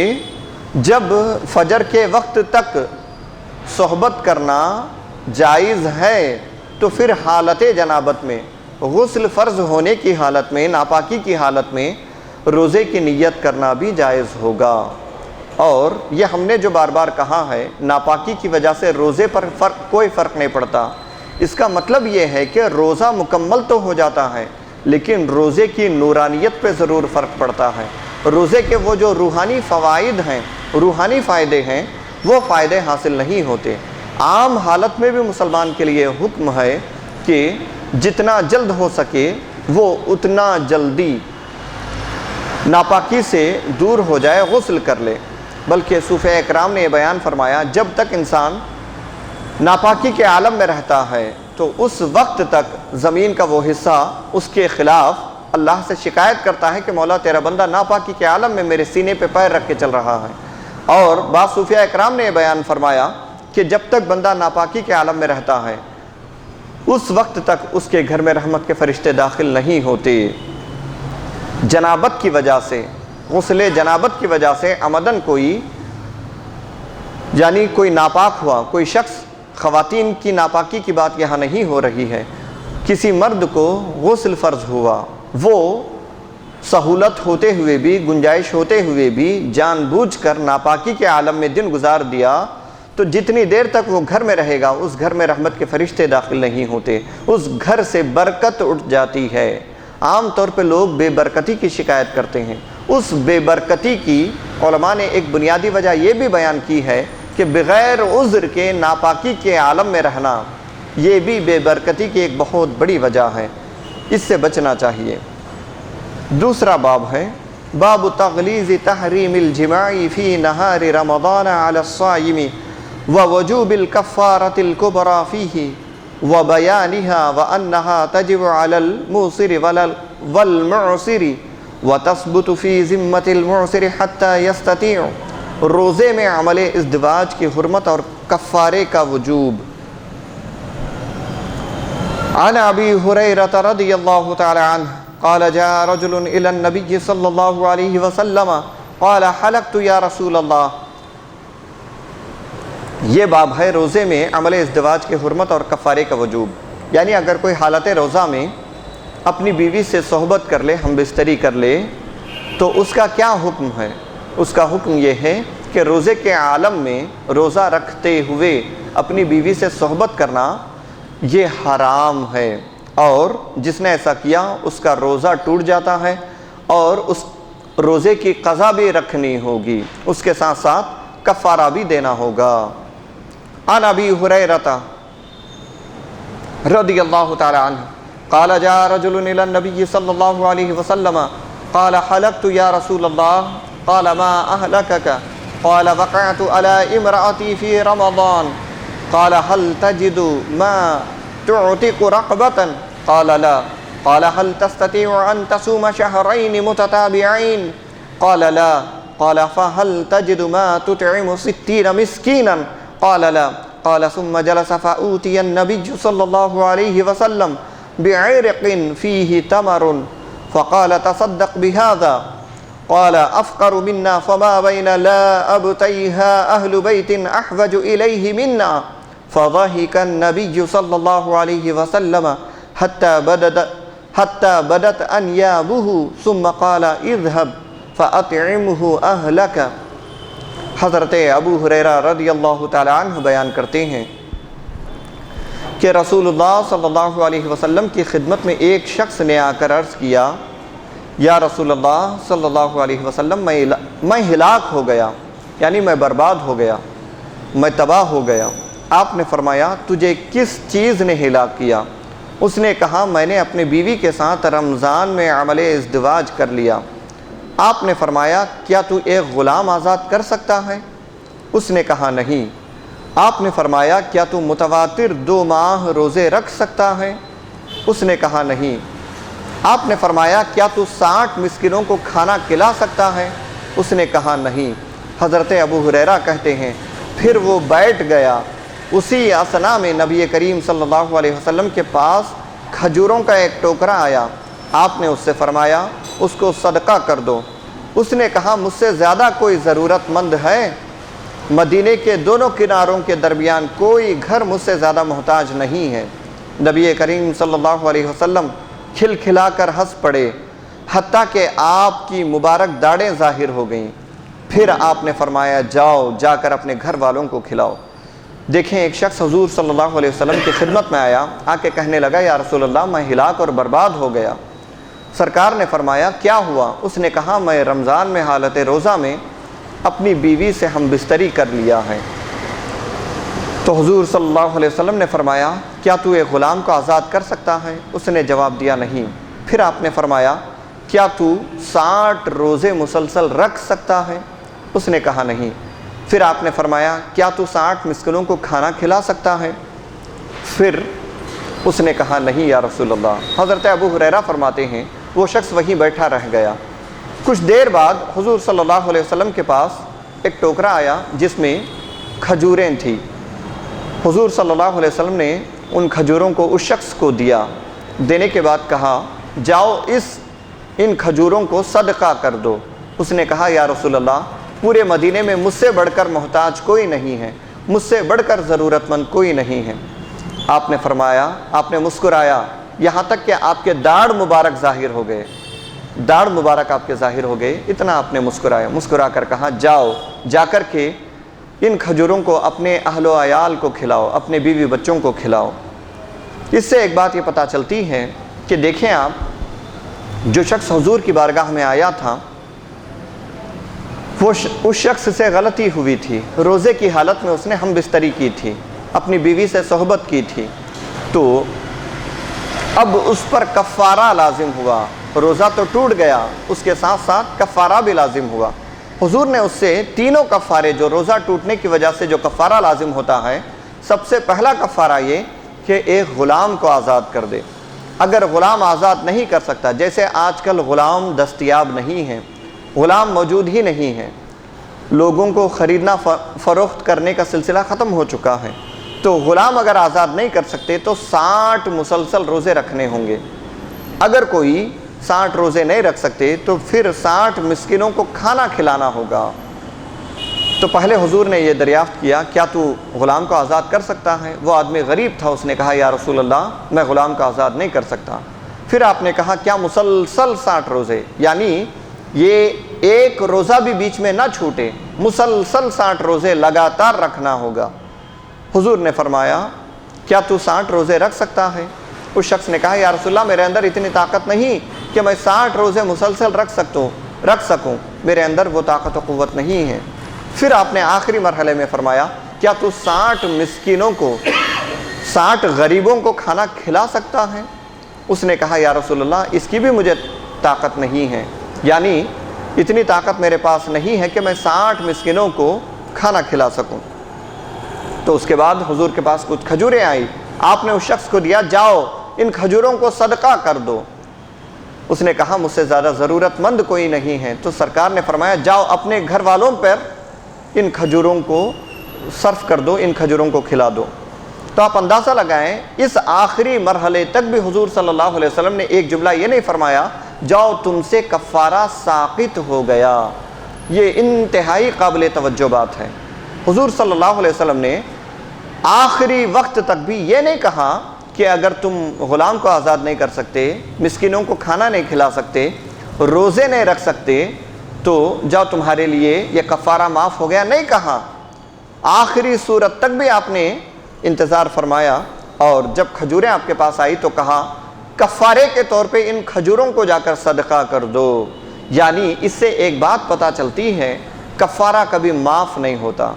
جب فجر کے وقت تک صحبت کرنا جائز ہے تو پھر حالت جنابت میں، غسل فرض ہونے کی حالت میں، ناپاکی کی حالت میں روزے کی نیت کرنا بھی جائز ہوگا۔ اور یہ ہم نے جو بار بار کہا ہے ناپاکی کی وجہ سے روزے پر کوئی فرق نہیں پڑتا، اس کا مطلب یہ ہے کہ روزہ مکمل تو ہو جاتا ہے لیکن روزے کی نورانیت پہ ضرور فرق پڑتا ہے۔ روزے کے وہ جو روحانی فوائد ہیں، روحانی فائدے ہیں، وہ فائدے حاصل نہیں ہوتے۔ عام حالت میں بھی مسلمان کے لیے حکم ہے کہ جتنا جلد ہو سکے وہ اتنا جلدی ناپاکی سے دور ہو جائے، غسل کر لے۔ بلکہ صوفیاء اکرام نے یہ بیان فرمایا جب تک انسان ناپاکی کے عالم میں رہتا ہے تو اس وقت تک زمین کا وہ حصہ اس کے خلاف اللہ سے شکایت کرتا ہے کہ مولا تیرا بندہ ناپاکی کے عالم میں میرے سینے پہ پیر رکھ کے چل رہا ہے۔ اور بعض صوفیاء اکرام نے یہ بیان فرمایا کہ جب تک بندہ ناپاکی کے عالم میں رہتا ہے اس وقت تک اس کے گھر میں رحمت کے فرشتے داخل نہیں ہوتے۔ جنابت کی وجہ سے، غسل جنابت کی وجہ سے عمدن کوئی ناپاک ہوا، کوئی شخص، خواتین کی ناپاکی کی بات یہاں نہیں ہو رہی ہے، کسی مرد کو غسل فرض ہوا، وہ سہولت ہوتے ہوئے بھی، گنجائش ہوتے ہوئے بھی جان بوجھ کر ناپاکی کے عالم میں دن گزار دیا تو جتنی دیر تک وہ گھر میں رہے گا اس گھر میں رحمت کے فرشتے داخل نہیں ہوتے، اس گھر سے برکت اٹھ جاتی ہے۔ عام طور پہ لوگ بے برکتی کی شکایت کرتے ہیں، اس بے برکتی کی علماء نے ایک بنیادی وجہ یہ بھی بیان کی ہے کہ بغیر عذر کے ناپاکی کے عالم میں رہنا یہ بھی بے برکتی کی ایک بہت بڑی وجہ ہے، اس سے بچنا چاہیے۔ دوسرا باب ہے باب تغلیظ تحریم الجماع فی نہار رمضان علی الصائم ووجوب الکفارۃ الکبریٰ فیہ وبیانها وانہا تجب علی الموسر والمعسر وتثبت فی ذمۃ المعسر حتی یستطیع۔ روزے میں عمل ازدواج کی حرمت اور کفارے کا وجوب۔ عن ابی ہریرہ رضی اللہ تعالی عنہ قال جاء رجل الى النبی صلی اللہ علیہ وسلم قال حلقت یا رسول اللہ۔ یہ باب ہے روزے میں عمل ازدواج کی حرمت اور کفارے کا وجوب، یعنی اگر کوئی حالت روزہ میں اپنی بیوی سے صحبت کر لے، ہم بستری کر لے تو اس کا کیا حکم ہے؟ اس کا حکم یہ ہے کہ روزے کے عالم میں روزہ رکھتے ہوئے اپنی بیوی سے صحبت کرنا یہ حرام ہے، اور جس نے ایسا کیا اس کا روزہ ٹوٹ جاتا ہے اور اس روزے کی قضا بھی رکھنی ہوگی، اس کے ساتھ ساتھ کفارہ بھی دینا ہوگا۔ عن ابی ہریرہ رضی اللہ تعالی عنہ قال جاء رجل الى النبي صلی اللہ علیہ وسلم قال حلقت یا رسول اللہ قال ما اهلكك قال وقعت على امرأتي في رمضان قال هل تجد ما تعتق رقبة قال لا قال هل تستطيع أن تصوم شهرين متتابعين قال لا قال فهل تجد ما تطعم 60 مسكينا قال لا قال ثم جلس فأوتي النبي صلى الله عليه وسلم بعرق فيه تمر فقال تصدق بهذا قال أفقر منا فما بين لا أبتيها أهل بيت أحوج إليه منا فضحك النبي صلى الله عليه وسلم حتى بدت أنيابه ثم قال اذهب فأطعمه أهلك۔ حضرت ابو ہریرہ رضی اللہ تعالی عنہ بیان کرتے ہیں کہ رسول اللہ صلی اللہ علیہ وسلم کی خدمت میں ایک شخص نے آ کر عرض کیا، یا رسول اللہ صلی اللہ علیہ وسلم میں ہلاک ہو گیا، یعنی میں برباد ہو گیا، میں تباہ ہو گیا۔ آپ نے فرمایا تجھے کس چیز نے ہلاک کیا؟ اس نے کہا میں نے اپنی بیوی کے ساتھ رمضان میں عمل ازدواج کر لیا۔ آپ نے فرمایا کیا تو ایک غلام آزاد کر سکتا ہے؟ اس نے کہا نہیں۔ آپ نے فرمایا کیا تو متواتر 2 ماہ روزے رکھ سکتا ہے؟ اس نے کہا نہیں۔ آپ نے فرمایا کیا تو 60 مسکینوں کو کھانا کھلا سکتا ہے؟ اس نے کہا نہیں۔ حضرت ابو ہریرہ کہتے ہیں پھر وہ بیٹھ گیا۔ اسی اثنا میں نبی کریم صلی اللہ علیہ وسلم کے پاس کھجوروں کا ایک ٹوکرا آیا۔ آپ نے اس سے فرمایا اس کو صدقہ کر دو۔ اس نے کہا مجھ سے زیادہ کوئی ضرورت مند ہے؟ مدینے کے دونوں کناروں کے درمیان کوئی گھر مجھ سے زیادہ محتاج نہیں ہے۔ نبی کریم صلی اللہ علیہ وسلم کھل کھلا کر ہنس پڑے، حتیٰ کہ آپ کی مبارک داڑھیں ظاہر ہو گئیں۔ پھر آپ نے فرمایا جاؤ جا کر اپنے گھر والوں کو کھلاؤ۔ دیکھیں ایک شخص حضور صلی اللہ علیہ وسلم کی خدمت میں آیا، آ کے کہنے لگا یا رسول اللہ میں ہلاک اور برباد ہو گیا۔ سرکار نے فرمایا کیا ہوا؟ اس نے کہا میں رمضان میں حالت روزہ میں اپنی بیوی سے ہم بستری کر لیا ہے۔ تو حضور صلی اللہ علیہ وسلم نے فرمایا کیا تو ایک غلام کو آزاد کر سکتا ہے؟ اس نے جواب دیا نہیں۔ پھر آپ نے فرمایا کیا تو 60 روزے مسلسل رکھ سکتا ہے؟ اس نے کہا نہیں۔ پھر آپ نے فرمایا کیا تو 60 مسکینوں کو کھانا کھلا سکتا ہے؟ پھر اس نے کہا نہیں یا رسول اللہ۔ حضرت ابو ہریرہ فرماتے ہیں وہ شخص وہیں بیٹھا رہ گیا۔ کچھ دیر بعد حضور صلی اللہ علیہ وسلم کے پاس ایک ٹوکرا آیا جس میں کھجوریں تھیں۔ حضور صلی اللہ علیہ وسلم نے ان کھجوروں کو اس شخص کو دیا۔ دینے کے بعد کہا جاؤ ان کھجوروں کو صدقہ کر دو۔ اس نے کہا یا رسول اللہ پورے مدینے میں مجھ سے بڑھ کر محتاج کوئی نہیں ہے، مجھ سے بڑھ کر ضرورت مند کوئی نہیں ہے۔ آپ نے فرمایا، آپ نے مسکرایا یہاں تک کہ آپ کے داڑھ مبارک ظاہر ہو گئے، داڑھ مبارک آپ کے ظاہر ہو گئے، اتنا آپ نے مسکرایا۔ مسکرا کر کہا جاؤ جا کر کے ان کھجوروں کو اپنے اہل و عیال کو کھلاؤ، اپنے بیوی بچوں کو کھلاؤ۔ اس سے ایک بات یہ پتہ چلتی ہے کہ دیکھیں آپ جو شخص حضور کی بارگاہ میں آیا تھا وہ اس شخص سے غلطی ہوئی تھی، روزے کی حالت میں اس نے ہم بستری کی تھی، اپنی بیوی سے صحبت کی تھی، تو اب اس پر کفارہ لازم ہوا۔ روزہ تو ٹوٹ گیا، اس کے ساتھ ساتھ کفارہ بھی لازم ہوا۔ حضور نے اس سے تینوں کفارے جو روزہ ٹوٹنے کی وجہ سے جو کفارہ لازم ہوتا ہے، سب سے پہلا کفارہ یہ کہ ایک غلام کو آزاد کر دے۔ اگر غلام آزاد نہیں کر سکتا، جیسے آج کل غلام دستیاب نہیں ہیں، غلام موجود ہی نہیں ہے، لوگوں کو خریدنا فروخت کرنے کا سلسلہ ختم ہو چکا ہے، تو غلام اگر آزاد نہیں کر سکتے تو 60 مسلسل روزے رکھنے ہوں گے۔ اگر کوئی 60 روزے نہیں رکھ سکتے تو پھر 60 مسکینوں کو کھانا کھلانا ہوگا۔ تو پہلے حضور نے یہ دریافت کیا کیا تو غلام کو آزاد کر سکتا ہے؟ وہ آدمی غریب تھا، اس نے کہا یا رسول اللہ میں غلام کو آزاد نہیں کر سکتا۔ پھر آپ نے کہا کیا مسلسل 60 روزے، یعنی یہ ایک روزہ بھی بیچ میں نہ چھوٹے، مسلسل 60 روزے لگاتار رکھنا ہوگا۔ حضور نے فرمایا کیا تو 60 روزے رکھ سکتا ہے؟ اس شخص نے کہا یا رسول اللہ میرے اندر اتنی طاقت نہیں کہ میں 60 روزے مسلسل رکھ سکوں، میرے اندر وہ طاقت و قوت نہیں ہے۔ پھر آپ نے آخری مرحلے میں فرمایا کیا تو 60 مسکینوں کو، 60 غریبوں کو کھانا کھلا سکتا ہے؟ اس نے کہا یا رسول اللہ اس کی بھی مجھے طاقت نہیں ہے، یعنی اتنی طاقت میرے پاس نہیں ہے کہ میں 60 مسکینوں کو کھانا کھلا سکوں۔ تو اس کے بعد حضور کے پاس کچھ کھجوریں آئی، آپ نے اس شخص کو دیا، جاؤ ان کھجوروں کو صدقہ کر دو۔ اس نے کہا مجھ سے زیادہ ضرورت مند کوئی نہیں ہے۔ تو سرکار نے فرمایا جاؤ اپنے گھر والوں پر ان کھجوروں کو صرف کر دو، ان کھجوروں کو کھلا دو۔ تو آپ اندازہ لگائیں اس آخری مرحلے تک بھی حضور صلی اللہ علیہ وسلم نے ایک جملہ یہ نہیں فرمایا جاؤ تم سے کفارہ ساقط ہو گیا۔ یہ انتہائی قابل توجہ بات ہے۔ حضور صلی اللہ علیہ وسلم نے آخری وقت تک بھی یہ نہیں کہا کہ اگر تم غلام کو آزاد نہیں کر سکتے، مسکینوں کو کھانا نہیں کھلا سکتے، روزے نہیں رکھ سکتے تو جاؤ تمہارے لیے یہ کفارہ معاف ہو گیا، نہیں کہا۔ آخری صورت تک بھی آپ نے انتظار فرمایا، اور جب کھجوریں آپ کے پاس آئی تو کہا کفارے کے طور پہ ان کھجوروں کو جا کر صدقہ کر دو۔ یعنی اس سے ایک بات پتہ چلتی ہے کفارہ کبھی معاف نہیں ہوتا۔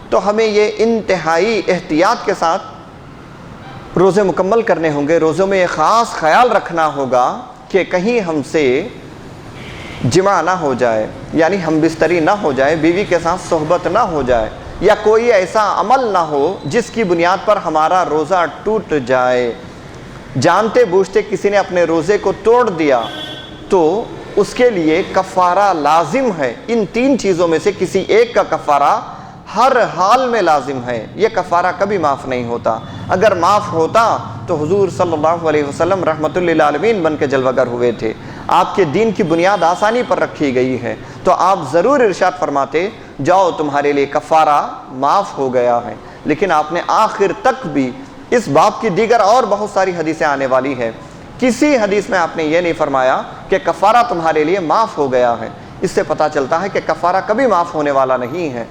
تو ہمیں یہ انتہائی احتیاط کے ساتھ روزے مکمل کرنے ہوں گے۔ روزوں میں یہ خاص خیال رکھنا ہوگا کہ کہیں ہم سے جمع نہ ہو جائے، یعنی ہم بستری نہ ہو جائے، بیوی کے ساتھ صحبت نہ ہو جائے، یا کوئی ایسا عمل نہ ہو جس کی بنیاد پر ہمارا روزہ ٹوٹ جائے۔ جانتے بوجھتے کسی نے اپنے روزے کو توڑ دیا تو اس کے لیے کفارہ لازم ہے۔ ان 3 چیزوں میں سے کسی ایک کا کفارہ ہر حال میں لازم ہے۔ یہ کفارہ کبھی معاف نہیں ہوتا۔ اگر معاف ہوتا تو حضور صلی اللہ علیہ وسلم رحمت للعالمین بن کے جلوہ گر ہوئے تھے۔ آپ کے دین کی بنیاد آسانی پر رکھی گئی ہے، تو آپ ضرور ارشاد فرماتے جاؤ تمہارے لیے کفارہ معاف ہو گیا ہے۔ لیکن آپ نے آخر تک بھی اس باب کی دیگر اور بہت ساری حدیثیں آنے والی ہے، کسی حدیث میں آپ نے یہ نہیں فرمایا کہ کفارہ تمہارے لیے معاف ہو گیا ہے۔ اس سے پتہ چلتا ہے کہ کفارہ کبھی معاف ہونے والا نہیں ہے۔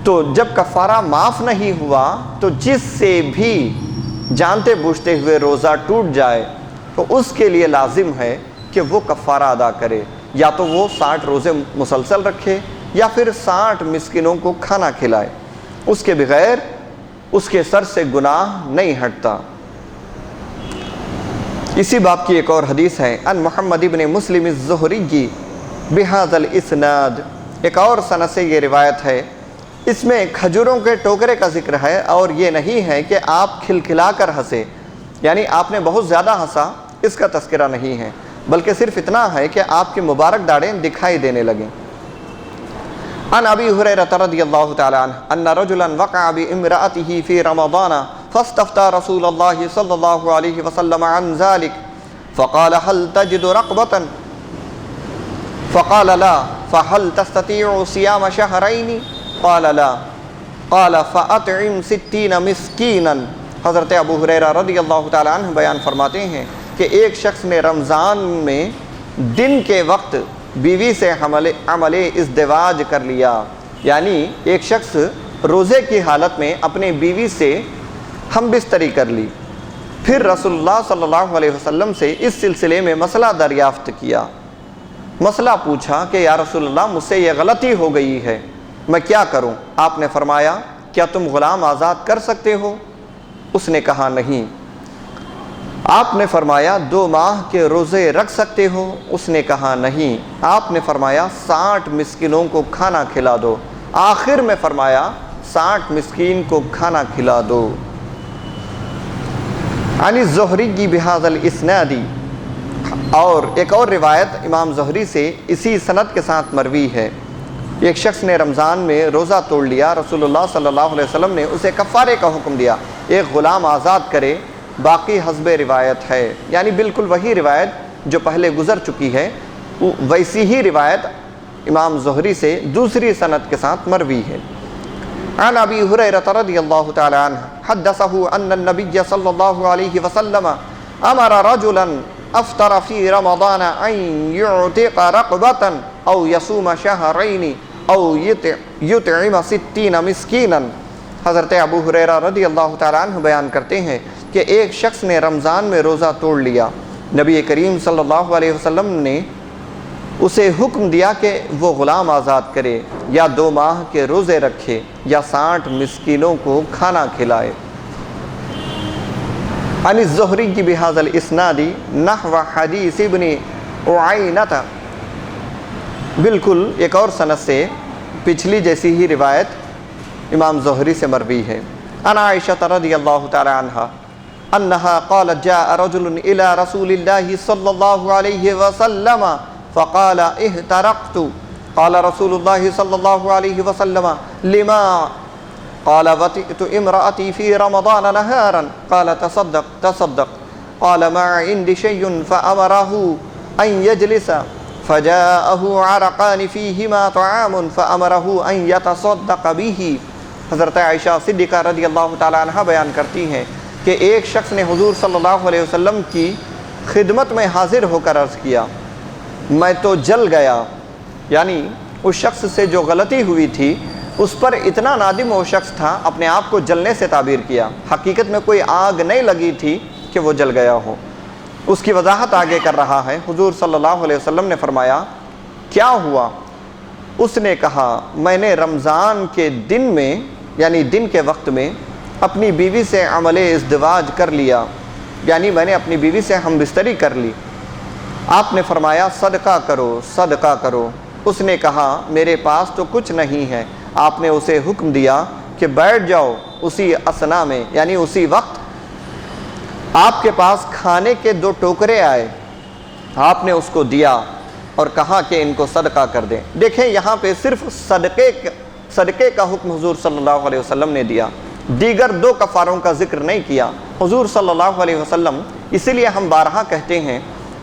تو جب کفارہ معاف نہیں ہوا تو جس سے بھی جانتے بوجھتے ہوئے روزہ ٹوٹ جائے تو اس کے لیے لازم ہے کہ وہ کفارہ ادا کرے، یا تو وہ 60 روزے مسلسل رکھے یا پھر 60 مسکینوں کو کھانا کھلائے۔ اس کے بغیر اس کے سر سے گناہ نہیں ہٹتا۔ اسی باب کی ایک اور حدیث ہے ان محمد ابن مسلم الزہری بہذا الاسناد، ایک اور سند سے یہ روایت ہے، اس میں کھجوروں کے ٹوکرے کا ذکر ہے، اور یہ نہیں ہے کہ آپ کھلکھلا کر ہنسے، یعنی آپ نے بہت زیادہ ہنسا، اس کا تذکرہ نہیں ہے، بلکہ صرف اتنا ہے کہ آپ کی مبارک داڑھیں دکھائی دینے لگیں۔ عن ابی ہریرہ رضی اللہ تعالی عنہ ان رجلا وقع بامرأته في رمضان فاستفتى رسول الله صلی اللہ علیہ وسلم عن ذلك فقال هل تجد رقبة فقال لا فهل تستطيع صيام شهرين قال لا قال فأطعم 60 مسکینا۔ حضرت ابو ہریرہ رضی اللہ تعالی عنہ بیان فرماتے ہیں کہ ایک شخص نے رمضان میں دن کے وقت بیوی سے عمل ازدواج کر لیا، یعنی ایک شخص روزے کی حالت میں اپنے بیوی سے ہم بستری کر لی، پھر رسول اللہ صلی اللہ علیہ وسلم سے اس سلسلے میں مسئلہ دریافت کیا، مسئلہ پوچھا کہ یا رسول اللہ مجھ سے یہ غلطی ہو گئی ہے، میں کیا کروں؟ آپ نے فرمایا کیا تم غلام آزاد کر سکتے ہو؟ اس نے کہا نہیں۔ آپ نے فرمایا 2 ماہ کے روزے رکھ سکتے ہو؟ اس نے کہا نہیں۔ آپ نے فرمایا 60 مسکینوں کو کھانا کھلا دو۔ آخر میں فرمایا 60 مسکین کو کھانا کھلا دو۔ عن الزہری بہذا الاسناد، اور ایک اور روایت امام زہری سے اسی سند کے ساتھ مروی ہے، ایک شخص نے رمضان میں روزہ توڑ لیا، رسول اللہ صلی اللہ علیہ وسلم نے اسے کفارے کا حکم دیا، ایک غلام آزاد کرے، باقی حسب روایت ہے، یعنی بالکل وہی روایت جو پہلے گزر چکی ہے، ویسی ہی روایت امام زہری سے دوسری سند کے ساتھ مروی ہے۔ عن ابی ہریرہ رضی اللہ تعالی عنہ حدثہ ان النبی صلی اللہ علیہ وسلم امر رجلا افطر فی رمضان ان یعتق رقبۃ او یصوم شہرین او یطعم 60 مسکینا۔ حضرت ابو ہریرہ رضی اللہ تعالیٰ عنہ بیان کرتے ہیں کہ ایک شخص نے رمضان میں روزہ توڑ لیا، نبی کریم صلی اللہ علیہ وسلم نے اسے حکم دیا کہ وہ غلام آزاد کرے یا 2 ماہ کے روزے رکھے یا 60 مسکینوں کو کھانا کھلائے۔ عن الزہری بہذا الاسناد نحو حدیث ابن اعینہ، بالکل ایک اور سند سے پچھلی جیسی ہی روایت امام زہری سے مروی ہے۔ عن عائشہ رضی اللہ تعالی عنہا انہا قالت جاء رجل الى رسول اللہ صلی اللہ علیہ وسلم فقال احترقت قال رسول اللہ صلی اللہ علیہ وسلم لما قال وطئت امرأتي في رمضان نهارا قال تصدق قال ما عندي شيء فأمره أن يجلس فجاءه عرقان فيهما طعام فأمره أن يتصدق به۔ حضرت عائشہ صدیقہ رضی اللہ تعالی عنہ بیان کرتی ہیں کہ ایک شخص نے حضور صلی اللہ علیہ وسلم کی خدمت میں حاضر ہو کر عرض کیا، میں تو جل گیا، یعنی اس شخص سے جو غلطی ہوئی تھی اس پر اتنا نادم وہ شخص تھا، اپنے آپ کو جلنے سے تعبیر کیا، حقیقت میں کوئی آگ نہیں لگی تھی کہ وہ جل گیا ہو۔ اس کی وضاحت آگے کر رہا ہے۔ حضور صلی اللہ علیہ وسلم نے فرمایا کیا ہوا؟ اس نے کہا میں نے رمضان کے دن میں یعنی دن کے وقت میں اپنی بیوی سے عمل ازدواج کر لیا، یعنی میں نے اپنی بیوی سے ہم بستری کر لی۔ آپ نے فرمایا صدقہ کرو صدقہ کرو۔ اس نے کہا میرے پاس تو کچھ نہیں ہے۔ آپ نے اسے حکم دیا کہ بیٹھ جاؤ۔ اسی اثنا میں یعنی اسی وقت آپ کے پاس کھانے کے 2 ٹوکرے آئے، آپ نے اس کو دیا اور کہا کہ ان کو صدقہ کر دیں۔ دیکھیں یہاں پہ صرف صدقے کا حکم حضور صلی اللہ علیہ وسلم نے دیا، دیگر 2 کفاروں کا ذکر نہیں کیا حضور صلی اللہ علیہ وسلم۔ اسی لیے ہم بارہا کہتے ہیں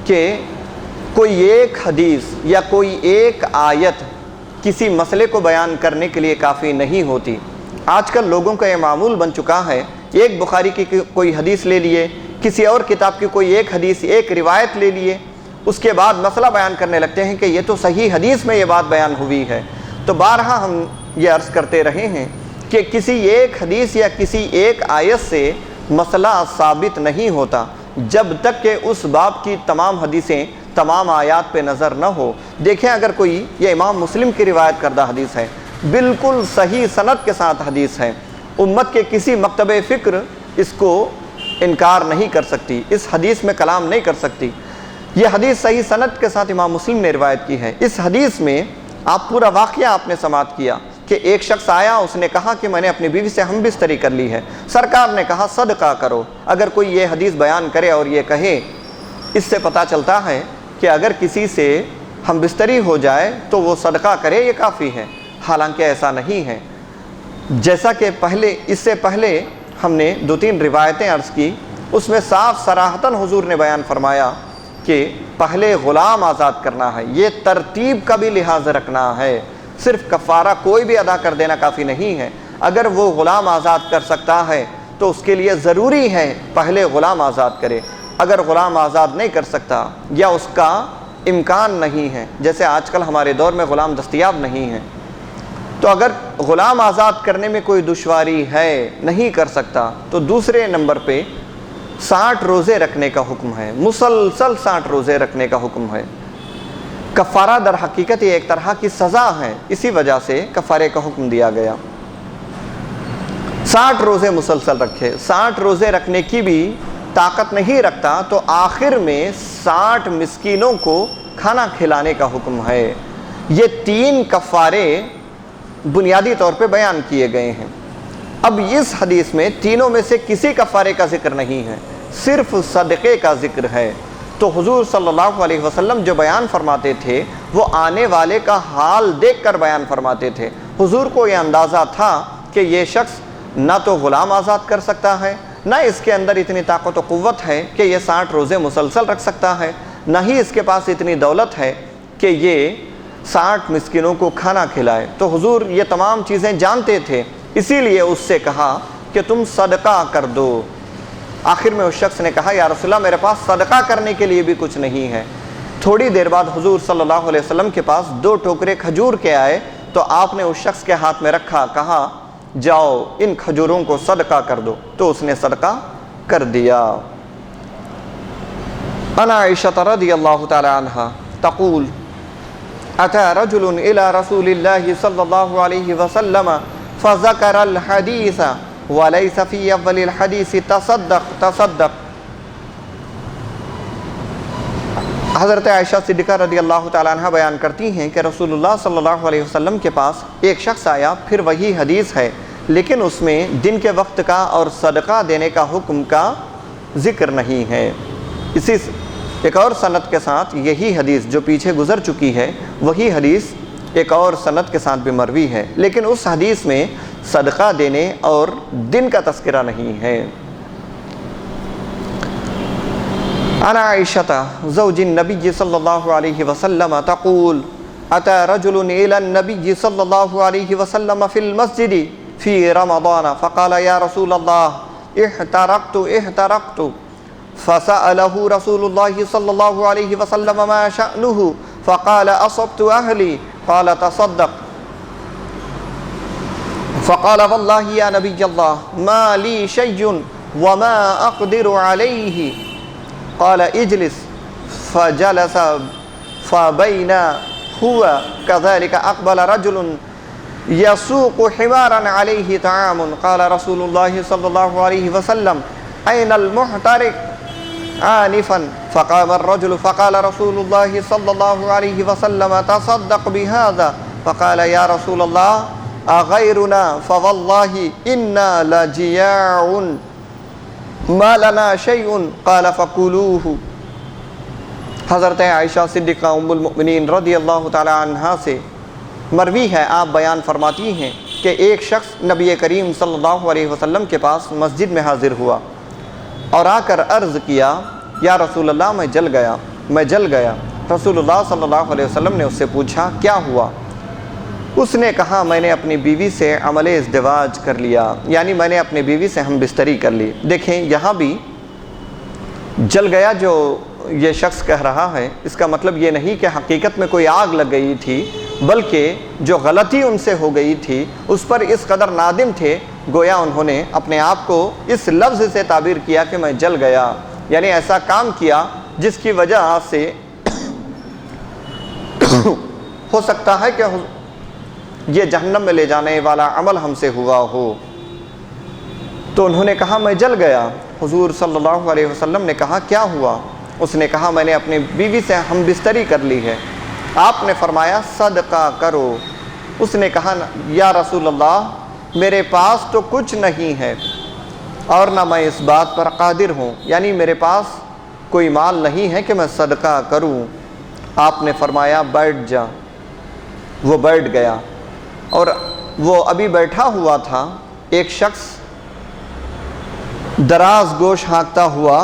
کہ کوئی ایک حدیث یا کوئی ایک آیت کسی مسئلے کو بیان کرنے کے لیے کافی نہیں ہوتی۔ آج کل لوگوں کا یہ معمول بن چکا ہے، ایک بخاری کی کوئی حدیث لے لیے، کسی اور کتاب کی کوئی ایک حدیث ایک روایت لے لیے، اس کے بعد مسئلہ بیان کرنے لگتے ہیں کہ یہ تو صحیح حدیث میں یہ بات بیان ہوئی ہے۔ تو بارہا ہم یہ عرض کرتے رہے ہیں کہ کسی ایک حدیث یا کسی ایک آیت سے مسئلہ ثابت نہیں ہوتا جب تک کہ اس باب کی تمام حدیثیں تمام آیات پہ نظر نہ ہو۔ دیکھیں اگر کوئی یہ امام مسلم کی روایت کردہ حدیث ہے، بالکل صحیح سند کے ساتھ حدیث ہے، امت کے کسی مکتب فکر اس کو انکار نہیں کر سکتی، اس حدیث میں کلام نہیں کر سکتی۔ یہ حدیث صحیح سند کے ساتھ امام مسلم نے روایت کی ہے۔ اس حدیث میں آپ پورا واقعہ آپ نے سماعت کیا کہ ایک شخص آیا، اس نے کہا کہ میں نے اپنی بیوی سے ہم بستری کر لی ہے۔ سرکار نے کہا صدقہ کرو۔ اگر کوئی یہ حدیث بیان کرے اور یہ کہے، اس سے پتہ چلتا ہے کہ اگر کسی سے ہم بستری ہو جائے تو وہ صدقہ کرے، یہ کافی ہے، حالانکہ ایسا نہیں ہے۔ جیسا کہ اس سے پہلے ہم نے 2-3 روایتیں عرض کی، اس میں صاف صراحتاً حضور نے بیان فرمایا کہ پہلے غلام آزاد کرنا ہے، یہ ترتیب کا بھی لحاظ رکھنا ہے، صرف کفارہ کوئی بھی ادا کر دینا کافی نہیں ہے۔ اگر وہ غلام آزاد کر سکتا ہے تو اس کے لیے ضروری ہے پہلے غلام آزاد کرے۔ اگر غلام آزاد نہیں کر سکتا یا اس کا امکان نہیں ہے، جیسے آج کل ہمارے دور میں غلام دستیاب نہیں ہیں، تو اگر غلام آزاد کرنے میں کوئی دشواری ہے، نہیں کر سکتا، تو دوسرے نمبر پہ 60 روزے رکھنے کا حکم ہے، مسلسل 60 روزے رکھنے کا حکم ہے۔ کفارہ در حقیقت یہ ایک طرح کی سزا ہے، اسی وجہ سے کفارے کا حکم دیا گیا۔ 60 روزے مسلسل رکھے، 60 روزے رکھنے کی بھی طاقت نہیں رکھتا تو آخر میں 60 مسکینوں کو کھانا کھلانے کا حکم ہے۔ یہ 3 کفارے بنیادی طور پہ بیان کیے گئے ہیں۔ اب اس حدیث میں تینوں میں سے کسی کفارے کا ذکر نہیں ہے، صرف صدقے کا ذکر ہے۔ تو حضور صلی اللہ علیہ وسلم جو بیان فرماتے تھے وہ آنے والے کا حال دیکھ کر بیان فرماتے تھے۔ حضور کو یہ اندازہ تھا کہ یہ شخص نہ تو غلام آزاد کر سکتا ہے، نہ اس کے اندر اتنی طاقت و قوت ہے کہ یہ 60 روزے مسلسل رکھ سکتا ہے، نہ ہی اس کے پاس اتنی دولت ہے کہ یہ 60 مسکینوں کو کھانا کھلائے۔ تو حضور یہ تمام چیزیں جانتے تھے، اسی لیے اس سے کہا کہ تم صدقہ کر دو۔ آخر میں اس شخص نے کہا یا رسول اللہ میرے پاس صدقہ کرنے کے لیے بھی کچھ نہیں ہے۔ تھوڑی دیر بعد حضور صلی اللہ علیہ وسلم کے پاس 2 ٹوکرے کھجور کے آئے تو آپ نے اس شخص کے ہاتھ میں رکھا، کہا جاؤ ان کھجوروں کو صدقہ کر دو، تو اس نے صدقہ کر دیا۔ عن عائشہ رضی اللہ تعالی عنہ تقول اتى رجل الى رسول الله صلی اللہ علیہ وسلم فذكر الحدیث وليس في اول الحدیث تصدق۔ حضرت عائشہ صدیقہ رضی اللہ تعالیٰ عنہ بیان کرتی ہیں کہ رسول اللہ صلی اللہ علیہ وسلم کے پاس ایک شخص آیا، پھر وہی حدیث ہے لیکن اس میں دن کے وقت کا اور صدقہ دینے کا حکم کا ذکر نہیں ہے۔ اسی ایک اور سند کے ساتھ یہی حدیث جو پیچھے گزر چکی ہے، وہی حدیث ایک اور سند کے ساتھ بھی مروی ہے، لیکن اس حدیث میں صدقہ دینے اور دن کا تذکرہ نہیں ہے۔ عن عائشة زوج النبي صلى الله عليه وسلم تقول أتى رجل إلى النبي صلى الله عليه وسلم في المسجد في رمضان فقال يا رسول الله احترقت فسأله رسول الله صلى الله عليه وسلم ما شأنه فقال أصبت أهلي قال تصدق فقال والله يا نبي الله ما لي شيء وما أقدر عليه قال اجلس فجلس فبين هو كذلك أقبل رجل يسوق حمارا عليه طعام قال رسول الله صلى الله عليه وسلم أين المحترق آنفا فقام الرجل فقال رسول الله صلى الله عليه وسلم تصدق بهذا فقال يا رسول الله أغيرنا فوالله إنا لجياع ما لنا شيء قال فكلوه۔ حضرت عائشہ صدیقہ ام المؤمنین رضی اللہ تعالی عنہا سے مروی ہے، آپ بیان فرماتی ہیں کہ ایک شخص نبی کریم صلی اللہ علیہ وسلم کے پاس مسجد میں حاضر ہوا اور آ کر عرض کیا یا رسول اللہ میں جل گیا۔ رسول اللہ صلی اللہ علیہ وسلم نے اس سے پوچھا کیا ہوا؟ اس نے کہا میں نے اپنی بیوی سے عمل ازدواج کر لیا، یعنی میں نے اپنی بیوی سے ہم بستری کر لی۔ دیکھیں یہاں بھی جل گیا جو یہ شخص کہہ رہا ہے، اس کا مطلب یہ نہیں کہ حقیقت میں کوئی آگ لگ گئی تھی، بلکہ جو غلطی ان سے ہو گئی تھی اس پر اس قدر نادم تھے، گویا انہوں نے اپنے آپ کو اس لفظ سے تعبیر کیا کہ میں جل گیا، یعنی ایسا کام کیا جس کی وجہ سے ہو سکتا ہے کہ یہ جہنم میں لے جانے والا عمل ہم سے ہوا ہو۔ تو انہوں نے کہا میں جل گیا۔ حضور صلی اللہ علیہ وسلم نے کہا کیا ہوا؟ اس نے کہا میں نے اپنی بیوی سے ہم بستری کر لی ہے۔ آپ نے فرمایا صدقہ کرو۔ اس نے کہا یا رسول اللہ میرے پاس تو کچھ نہیں ہے اور نہ میں اس بات پر قادر ہوں، یعنی میرے پاس کوئی مال نہیں ہے کہ میں صدقہ کروں۔ آپ نے فرمایا بیٹھ جا۔ وہ بیٹھ گیا اور وہ ابھی بیٹھا ہوا تھا، ایک شخص دراز گوش ہانکتا ہوا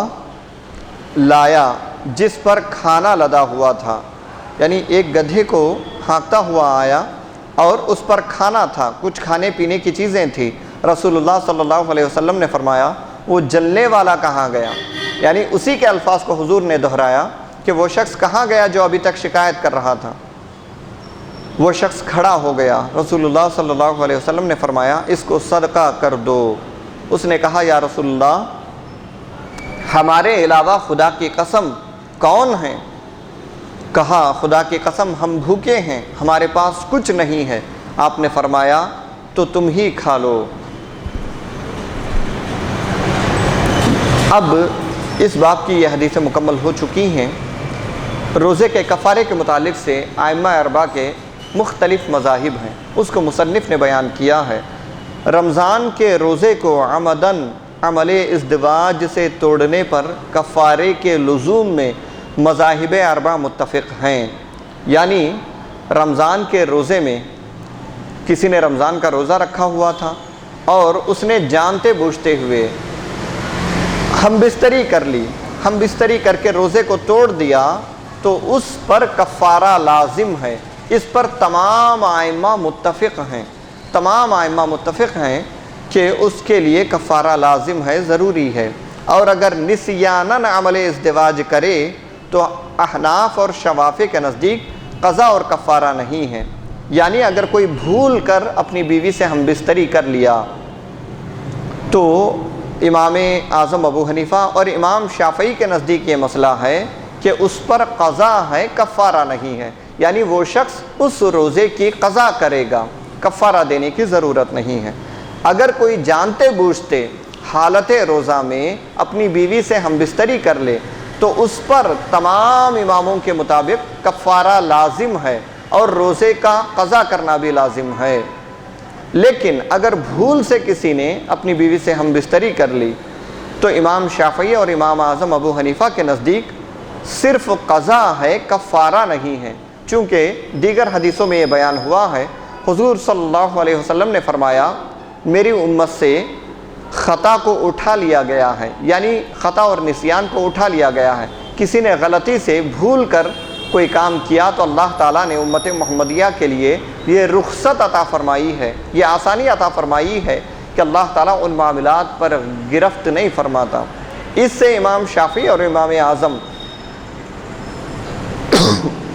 لایا جس پر کھانا لدا ہوا تھا، یعنی ایک گدھے کو ہانکتا ہوا آیا اور اس پر کھانا تھا، کچھ کھانے پینے کی چیزیں تھیں۔ رسول اللہ صلی اللہ علیہ وسلم نے فرمایا وہ جلنے والا کہاں گیا؟ یعنی اسی کے الفاظ کو حضور نے دہرایا کہ وہ شخص کہاں گیا جو ابھی تک شکایت کر رہا تھا؟ وہ شخص کھڑا ہو گیا۔ رسول اللہ صلی اللہ علیہ وسلم نے فرمایا اس کو صدقہ کر دو۔ اس نے کہا یا رسول اللہ ہمارے علاوہ خدا کی قسم کون ہے؟ کہا خدا کی قسم ہم بھوکے ہیں، ہمارے پاس کچھ نہیں ہے۔ آپ نے فرمایا تو تم ہی کھا لو۔ اب اس باب کی یہ حدیثیں مکمل ہو چکی ہیں۔ روزے کے کفارے کے متعلق سے ائمہ اربعہ کے مختلف مذاہب ہیں، اس کو مصنف نے بیان کیا ہے۔ رمضان کے روزے کو عمدن عمل ازدواج سے توڑنے پر کفارے کے لزوم میں مذاہب اربعہ متفق ہیں، یعنی رمضان کے روزے میں کسی نے رمضان کا روزہ رکھا ہوا تھا اور اس نے جانتے بوجھتے ہوئے ہم بستری کر لی، ہم بستری کر کے روزے کو توڑ دیا تو اس پر کفارہ لازم ہے۔ اس پر تمام ائمہ متفق ہیں، تمام ائمہ متفق ہیں کہ اس کے لیے کفارہ لازم ہے، ضروری ہے۔ اور اگر نسیاناً عمل ازدواج کرے تو احناف اور شوافی کے نزدیک قضا اور کفارہ نہیں ہے۔ یعنی اگر کوئی بھول کر اپنی بیوی سے ہم بستری کر لیا تو امام اعظم ابو حنیفہ اور امام شافعی کے نزدیک یہ مسئلہ ہے کہ اس پر قضا ہے، کفارہ نہیں ہے۔ یعنی وہ شخص اس روزے کی قضا کرے گا، کفارہ دینے کی ضرورت نہیں ہے۔ اگر کوئی جانتے بوجھتے حالت روزہ میں اپنی بیوی سے ہم بستری کر لے تو اس پر تمام اماموں کے مطابق کفارہ لازم ہے اور روزے کا قضا کرنا بھی لازم ہے۔ لیکن اگر بھول سے کسی نے اپنی بیوی سے ہم بستری کر لی تو امام شافعی اور امام اعظم ابو حنیفہ کے نزدیک صرف قضا ہے، کفارہ نہیں ہے، چونکہ دیگر حدیثوں میں یہ بیان ہوا ہے، حضور صلی اللہ علیہ وسلم نے فرمایا میری امت سے خطا کو اٹھا لیا گیا ہے، یعنی خطا اور نسیان کو اٹھا لیا گیا ہے۔ کسی نے غلطی سے بھول کر کوئی کام کیا تو اللہ تعالیٰ نے امت محمدیہ کے لیے یہ رخصت عطا فرمائی ہے، یہ آسانی عطا فرمائی ہے کہ اللہ تعالیٰ ان معاملات پر گرفت نہیں فرماتا۔ اس سے امام شافعی اور امام اعظم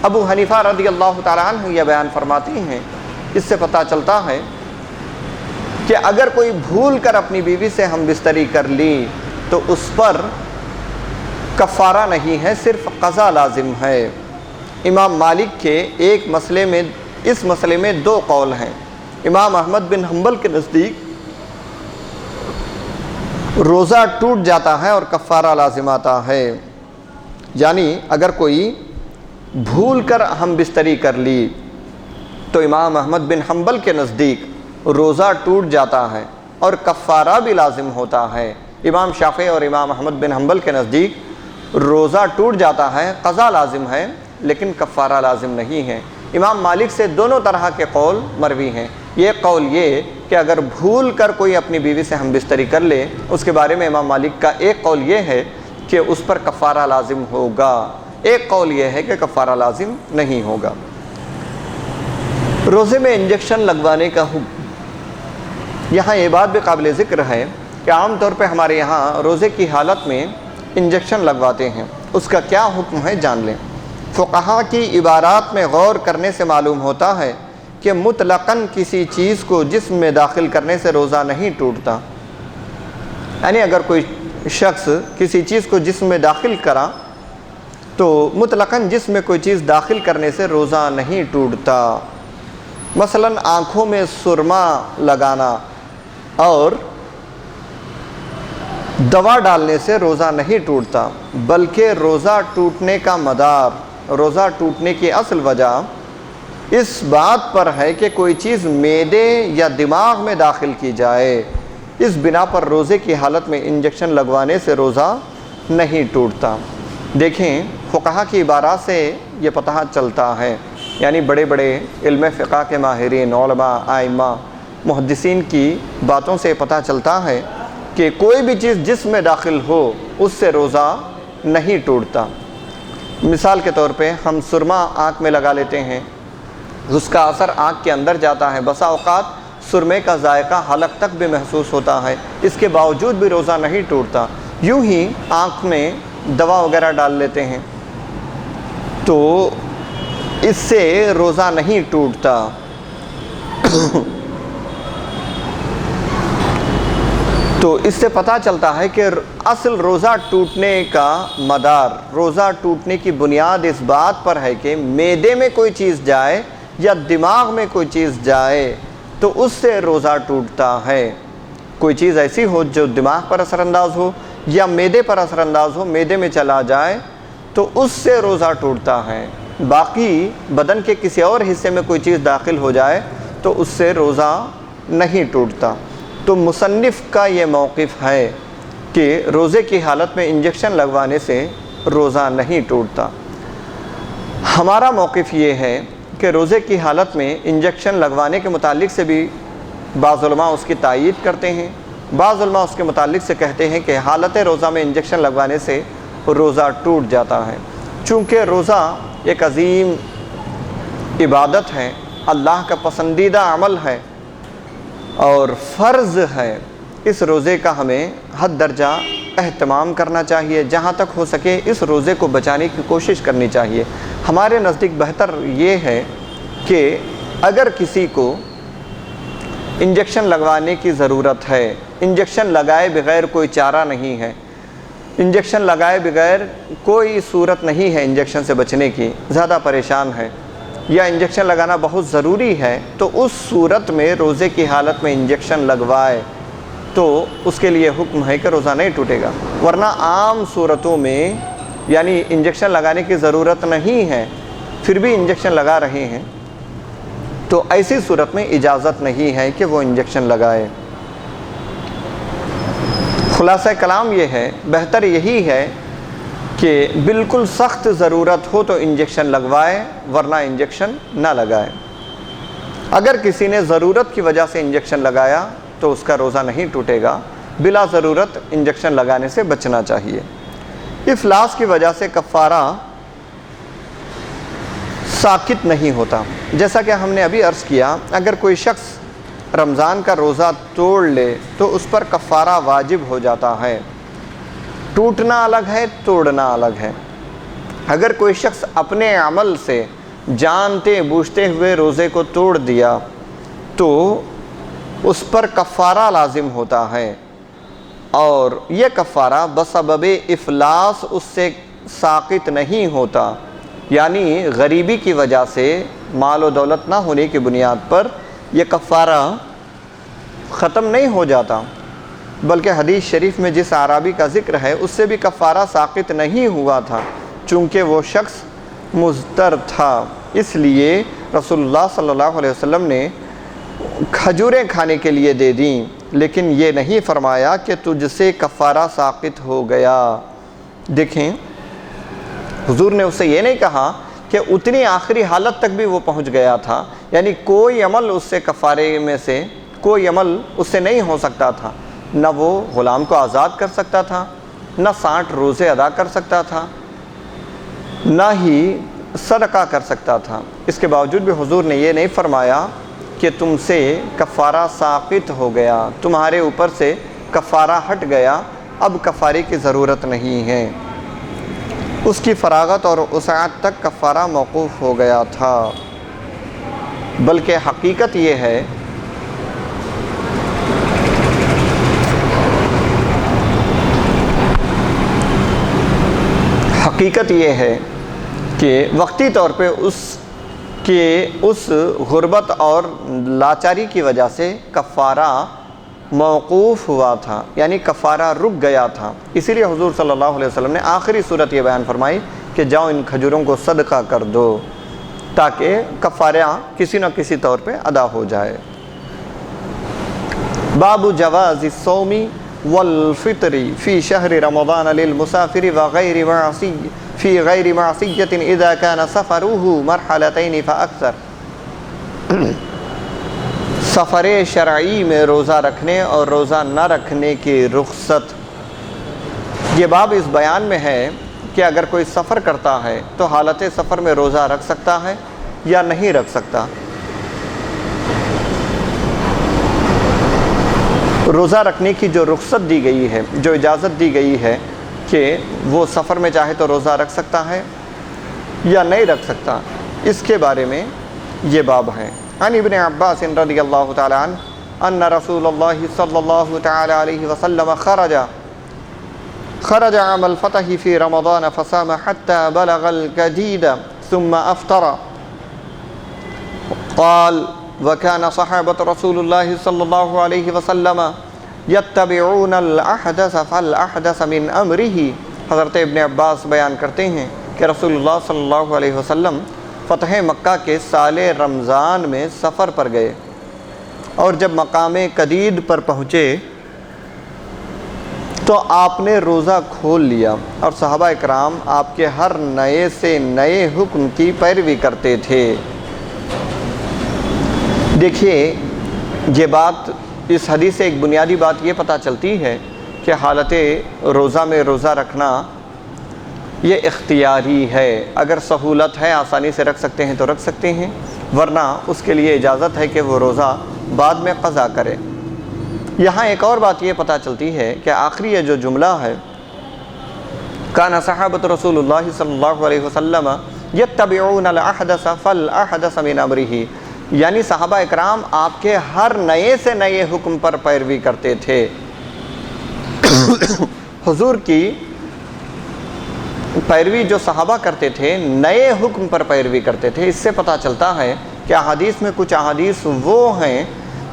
ابو حنیفہ رضی اللہ تعالیٰ عنہ یہ بیان فرماتی ہیں، اس سے پتہ چلتا ہے کہ اگر کوئی بھول کر اپنی بیوی سے ہم بستری کر لی تو اس پر کفارہ نہیں ہے، صرف قضا لازم ہے۔ امام مالک کے اس مسئلے میں دو قول ہیں۔ امام احمد بن حنبل کے نزدیک روزہ ٹوٹ جاتا ہے اور کفارہ لازم آتا ہے، یعنی اگر کوئی بھول کر ہم بستری کر لی تو امام احمد بن حنبل کے نزدیک روزہ ٹوٹ جاتا ہے اور کفارہ بھی لازم ہوتا ہے۔ امام شافعی اور امام احمد بن حنبل کے نزدیک روزہ ٹوٹ جاتا ہے، قضا لازم ہے لیکن کفارہ لازم نہیں ہے۔ امام مالک سے دونوں طرح کے قول مروی ہیں۔ یہ قول یہ کہ اگر بھول کر کوئی اپنی بیوی سے ہم بستری کر لے، اس کے بارے میں امام مالک کا ایک قول یہ ہے کہ اس پر کفارہ لازم ہوگا، ایک قول یہ ہے کہ کفارہ لازم نہیں ہوگا۔ روزے میں انجیکشن لگوانے کا حکم، یہاں یہ بات بھی قابل ذکر ہے کہ عام طور پہ ہمارے یہاں روزے کی حالت میں انجیکشن لگواتے ہیں، اس کا کیا حکم ہے جان لیں۔ فقہا کی عبارات میں غور کرنے سے معلوم ہوتا ہے کہ مطلقاً کسی چیز کو جسم میں داخل کرنے سے روزہ نہیں ٹوٹتا۔ یعنی اگر کوئی شخص کسی چیز کو جسم میں داخل کرا تو مطلقاً جسم میں کوئی چیز داخل کرنے سے روزہ نہیں ٹوٹتا۔ مثلاً آنکھوں میں سرما لگانا اور دوا ڈالنے سے روزہ نہیں ٹوٹتا، بلکہ روزہ ٹوٹنے کا مدار، روزہ ٹوٹنے کی اصل وجہ اس بات پر ہے کہ کوئی چیز معدے یا دماغ میں داخل کی جائے۔ اس بنا پر روزے کی حالت میں انجیکشن لگوانے سے روزہ نہیں ٹوٹتا۔ دیکھیں فقہا کی عبارات سے یہ پتہ چلتا ہے، یعنی بڑے بڑے علم فقہ کے ماہرین، علماء، ائمہ، محدثین کی باتوں سے پتہ چلتا ہے کہ کوئی بھی چیز جسم میں داخل ہو اس سے روزہ نہیں ٹوٹتا۔ مثال کے طور پہ ہم سرما آنکھ میں لگا لیتے ہیں، اس کا اثر آنکھ کے اندر جاتا ہے، بسا اوقات سرمے کا ذائقہ حلق تک بھی محسوس ہوتا ہے، اس کے باوجود بھی روزہ نہیں ٹوٹتا۔ یوں ہی آنکھ میں دوا وغیرہ ڈال لیتے ہیں تو اس سے روزہ نہیں ٹوٹتا۔ تو اس سے پتہ چلتا ہے کہ اصل روزہ ٹوٹنے کا مدار، روزہ ٹوٹنے کی بنیاد اس بات پر ہے کہ معدے میں کوئی چیز جائے یا دماغ میں کوئی چیز جائے تو اس سے روزہ ٹوٹتا ہے۔ کوئی چیز ایسی ہو جو دماغ پر اثر انداز ہو یا معدے پر اثر انداز ہو، معدے میں چلا جائے تو اس سے روزہ ٹوٹتا ہے۔ باقی بدن کے کسی اور حصے میں کوئی چیز داخل ہو جائے تو اس سے روزہ نہیں ٹوٹتا۔ تو مصنف کا یہ موقف ہے کہ روزے کی حالت میں انجیکشن لگوانے سے روزہ نہیں ٹوٹتا۔ ہمارا موقف یہ ہے کہ روزے کی حالت میں انجیکشن لگوانے کے متعلق سے بھی بعض علماء اس کی تائید کرتے ہیں، بعض علماء اس کے متعلق سے کہتے ہیں کہ حالت روزہ میں انجیکشن لگوانے سے روزہ ٹوٹ جاتا ہے، چونکہ روزہ ایک عظیم عبادت ہے، اللہ کا پسندیدہ عمل ہے اور فرض ہے۔ اس روزے کا ہمیں حد درجہ اہتمام کرنا چاہیے، جہاں تک ہو سکے اس روزے کو بچانے کی کوشش کرنی چاہیے۔ ہمارے نزدیک بہتر یہ ہے کہ اگر کسی کو انجیکشن لگوانے کی ضرورت ہے، انجیکشن لگائے بغیر کوئی چارہ نہیں ہے، انجیکشن لگائے بغیر کوئی صورت نہیں ہے انجیکشن سے بچنے کی، زیادہ پریشان ہے یا انجیکشن لگانا بہت ضروری ہے، تو اس صورت میں روزے کی حالت میں انجیکشن لگوائے تو اس کے لیے حکم ہے کہ روزہ نہیں ٹوٹے گا۔ ورنہ عام صورتوں میں یعنی انجیکشن لگانے کی ضرورت نہیں ہے پھر بھی انجیکشن لگا رہے ہیں تو ایسی صورت میں اجازت نہیں ہے کہ وہ انجیکشن لگائے۔ خلاصہ کلام یہ ہے، بہتر یہی ہے کہ بالکل سخت ضرورت ہو تو انجیکشن لگوائے، ورنہ انجیکشن نہ لگائے۔ اگر کسی نے ضرورت کی وجہ سے انجیکشن لگایا تو اس کا روزہ نہیں ٹوٹے گا، بلا ضرورت انجیکشن لگانے سے بچنا چاہیے۔ افلاس کی وجہ سے کفارہ ساقط نہیں ہوتا، جیسا کہ ہم نے ابھی عرض کیا، اگر کوئی شخص رمضان کا روزہ توڑ لے تو اس پر کفارہ واجب ہو جاتا ہے۔ ٹوٹنا الگ ہے، توڑنا الگ ہے۔ اگر کوئی شخص اپنے عمل سے جانتے بوجھتے ہوئے روزے کو توڑ دیا تو اس پر کفارہ لازم ہوتا ہے، اور یہ کفارہ بسبب افلاس اس سے ساقط نہیں ہوتا، یعنی غریبی کی وجہ سے، مال و دولت نہ ہونے کی بنیاد پر یہ کفارہ ختم نہیں ہو جاتا، بلکہ حدیث شریف میں جس اعرابی کا ذکر ہے اس سے بھی کفارہ ساقط نہیں ہوا تھا، چونکہ وہ شخص مضطر تھا۔ اس لیے رسول اللہ صلی اللہ علیہ وسلم نے کھجوریں کھانے کے لیے دے دیں، لیکن یہ نہیں فرمایا کہ تجھ سے کفارہ ساقط ہو گیا۔ دیکھیں، حضور نے اسے یہ نہیں کہا کہ اتنی آخری حالت تک بھی وہ پہنچ گیا تھا، یعنی کوئی عمل اس سے کفارے میں سے کوئی عمل اس سے نہیں ہو سکتا تھا، نہ وہ غلام کو آزاد کر سکتا تھا، نہ 60 روزے ادا کر سکتا تھا، نہ ہی صدقہ کر سکتا تھا۔ اس کے باوجود بھی حضور نے یہ نہیں فرمایا کہ تم سے کفارہ ساقط ہو گیا، تمہارے اوپر سے کفارہ ہٹ گیا، اب کفارے کی ضرورت نہیں ہے۔ اس کی فراغت اور وسعت تک کفارہ موقوف ہو گیا تھا، بلکہ حقیقت یہ ہے کہ وقتی طور پہ اس غربت اور لاچاری کی وجہ سے کفارہ موقوف ہوا تھا، یعنی کفارہ رک گیا تھا۔ اسی لیے حضور صلی اللہ علیہ وسلم نے آخری صورت یہ بیان فرمائی کہ جاؤ ان کھجوروں کو صدقہ کر دو، تاکہ کفارہ کسی نہ کسی طور پہ ادا ہو جائے۔ باب جواز الصوم والفطر فی شہر رمضان للمسافر وغیر معصی فی غیر معصیۃ اذا کان سفرہ مرحلتین فاکثر۔ سفر شرعی میں روزہ رکھنے اور روزہ نہ رکھنے کی رخصت۔ یہ باب اس بیان میں ہے کہ اگر کوئی سفر کرتا ہے تو حالت سفر میں روزہ رکھ سکتا ہے یا نہیں رکھ سکتا۔ روزہ رکھنے کی جو رخصت دی گئی ہے، جو اجازت دی گئی ہے کہ وہ سفر میں چاہے تو روزہ رکھ سکتا ہے یا نہیں رکھ سکتا، اس کے بارے میں یہ باب ہے۔ عن ابن عباس رضی اللہ تعالی عنہ ان رسول اللہ صلی اللہ تعالی علیہ وسلم خرج عام الفتح في رمضان فصام حتى بلغ الكديد ثم أفطر. قال وكان صحابة رسول الله صلى الله عليه وسلم يتبعون الأحدث فالأحدث من أمره. حضرت ابن عباس بیان کرتے ہیں کہ رسول اللہ صلی اللہ علیہ وسلم فتح مکہ کے سال رمضان میں سفر پر گئے، اور جب مقام کدید پر پہنچے تو آپ نے روزہ کھول لیا، اور صحابہ اکرام آپ کے ہر نئے سے نئے حکم کی پیروی کرتے تھے۔ دیکھیے، یہ بات، اس حدیث سے ایک بنیادی بات یہ پتہ چلتی ہے کہ حالت روزہ میں روزہ رکھنا یہ اختیاری ہے۔ اگر سہولت ہے، آسانی سے رکھ سکتے ہیں تو رکھ سکتے ہیں، ورنہ اس کے لیے اجازت ہے کہ وہ روزہ بعد میں قضا کرے۔ یہاں ایک اور بات یہ پتہ چلتی ہے کہ آخری یہ جو جملہ ہے کان صحابۃ رسول اللہ صلی اللہ علیہ وسلم یتبعون الاحدث فالاحدث من امرہ، یعنی صحابہ اکرام آپ کے ہر نئے سے نئے حکم پر پیروی کرتے تھے۔ حضور کی پیروی جو صحابہ کرتے تھے نئے حکم پر پیروی کرتے تھے۔ اس سے پتہ چلتا ہے کہ احادیث میں کچھ احادیث وہ ہیں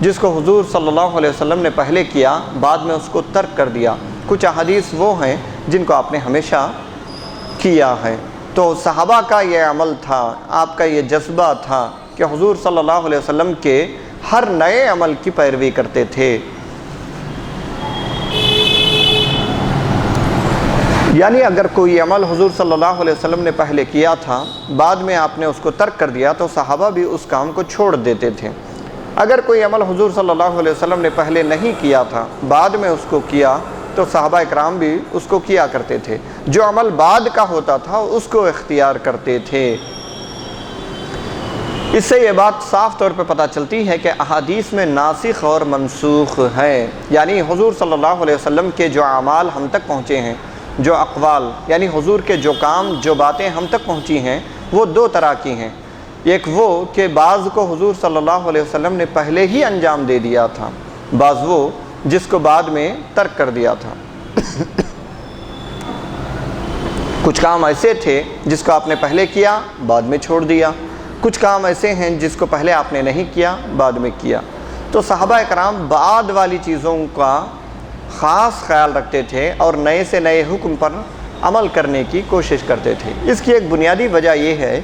جس کو حضور صلی اللہ علیہ وسلم نے پہلے کیا، بعد میں اس کو ترک کر دیا۔ کچھ احادیث وہ ہیں جن کو آپ نے ہمیشہ کیا ہے۔ تو صحابہ کا یہ عمل تھا، آپ کا یہ جذبہ تھا کہ حضور صلی اللہ علیہ وسلم کے ہر نئے عمل کی پیروی کرتے تھے۔ یعنی اگر کوئی عمل حضور صلی اللہ علیہ وسلم نے پہلے کیا تھا، بعد میں آپ نے اس کو ترک کر دیا، تو صحابہ بھی اس کام کو چھوڑ دیتے تھے۔ اگر کوئی عمل حضور صلی اللہ علیہ وسلم نے پہلے نہیں کیا تھا، بعد میں اس کو کیا، تو صحابہ اکرام بھی اس کو کیا کرتے تھے۔ جو عمل بعد کا ہوتا تھا اس کو اختیار کرتے تھے۔ اس سے یہ بات صاف طور پہ پتہ چلتی ہے کہ احادیث میں ناسخ اور منسوخ ہے، یعنی حضور صلی اللہ علیہ وسلم کے جو اعمال ہم تک پہنچے ہیں، جو اقوال یعنی حضور کے جو کام جو باتیں ہم تک پہنچی ہیں، وہ دو طرح کی ہیں۔ ایک وہ کہ بعض کو حضور صلی اللہ علیہ وسلم نے پہلے ہی انجام دے دیا تھا، بعض وہ جس کو بعد میں ترک کر دیا تھا۔ کچھ کام ایسے تھے جس کو آپ نے پہلے کیا، بعد میں چھوڑ دیا۔ کچھ کام ایسے ہیں جس کو پہلے آپ نے نہیں کیا، بعد میں کیا۔ تو صحابہ اکرام بعد والی چیزوں کا خاص خیال رکھتے تھے اور نئے سے نئے حکم پر عمل کرنے کی کوشش کرتے تھے۔ اس کی ایک بنیادی وجہ یہ ہے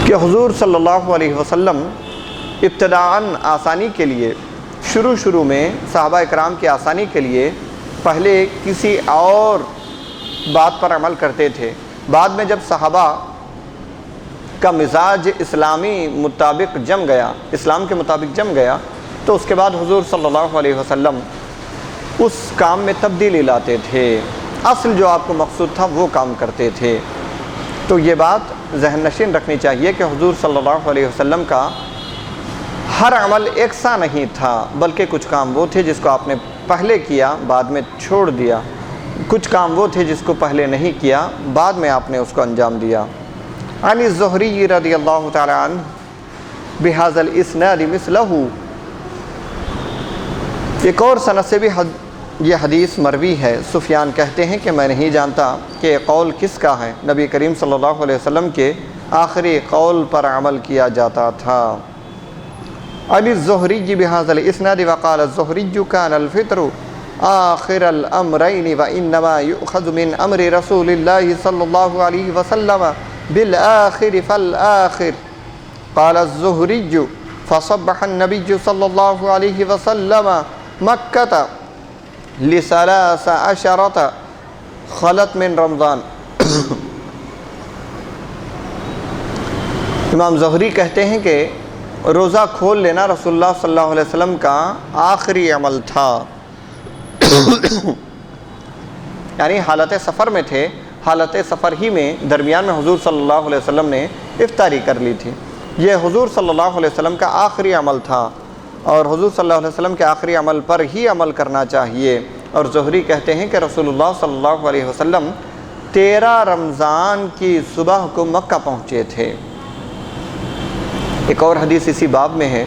کہ حضور صلی اللہ علیہ وسلم ابتداءً آسانی کے لیے، شروع میں صحابہ اکرام کی آسانی کے لیے پہلے کسی اور بات پر عمل کرتے تھے۔ بعد میں جب صحابہ کا مزاج اسلامی مطابق جم گیا، اسلام کے مطابق جم گیا، تو اس کے بعد حضور صلی اللہ علیہ وسلم اس کام میں تبدیلی لاتے تھے، اصل جو آپ کو مقصود تھا وہ کام کرتے تھے۔ تو یہ بات ذہن نشین رکھنی چاہیے کہ حضور صلی اللہ علیہ وسلم کا ہر عمل یکساں نہیں تھا، بلکہ کچھ کام وہ تھے جس کو آپ نے پہلے کیا، بعد میں چھوڑ دیا۔ کچھ کام وہ تھے جس کو پہلے نہیں کیا، بعد میں آپ نے اس کو انجام دیا۔ عن الزہری رضی اللہ تعالی عنہ بہذا الاسناد مثلہ، ایک اور سند سے بھی یہ حدیث مروی ہے۔ سفیان کہتے ہیں کہ میں نہیں جانتا کہ یہ قول کس کا ہے، نبی کریم صلی اللہ علیہ وسلم کے آخری قول پر عمل کیا جاتا تھا۔ عن الزہری بہذا الاسناد وقال الزہری کان الفطر آخر الامرین وانما یؤخذ من امر رسول اللہ صلی اللہ علیہ وسلم بالآخر فالآخر۔ قال الزہری فصبح النبی صلی اللہ علیہ وسلم مکہ لثلاث عشرۃ خلت من رمضان۔ امام زہری کہتے ہیں کہ روزہ کھول لینا رسول اللہ صلی اللہ علیہ وسلم کا آخری عمل تھا، یعنی حالت سفر میں تھے، حالت سفر ہی میں درمیان میں حضور صلی اللہ علیہ وسلم نے افطاری کر لی تھی۔ یہ حضور صلی اللہ علیہ وسلم کا آخری عمل تھا، اور حضور صلی اللہ علیہ وسلم کے آخری عمل پر ہی عمل کرنا چاہیے۔ اور زہری کہتے ہیں کہ رسول اللہ صلی اللہ علیہ وسلم 13 رمضان کی صبح کو مکہ پہنچے تھے۔ ایک اور حدیث اسی باب میں ہے،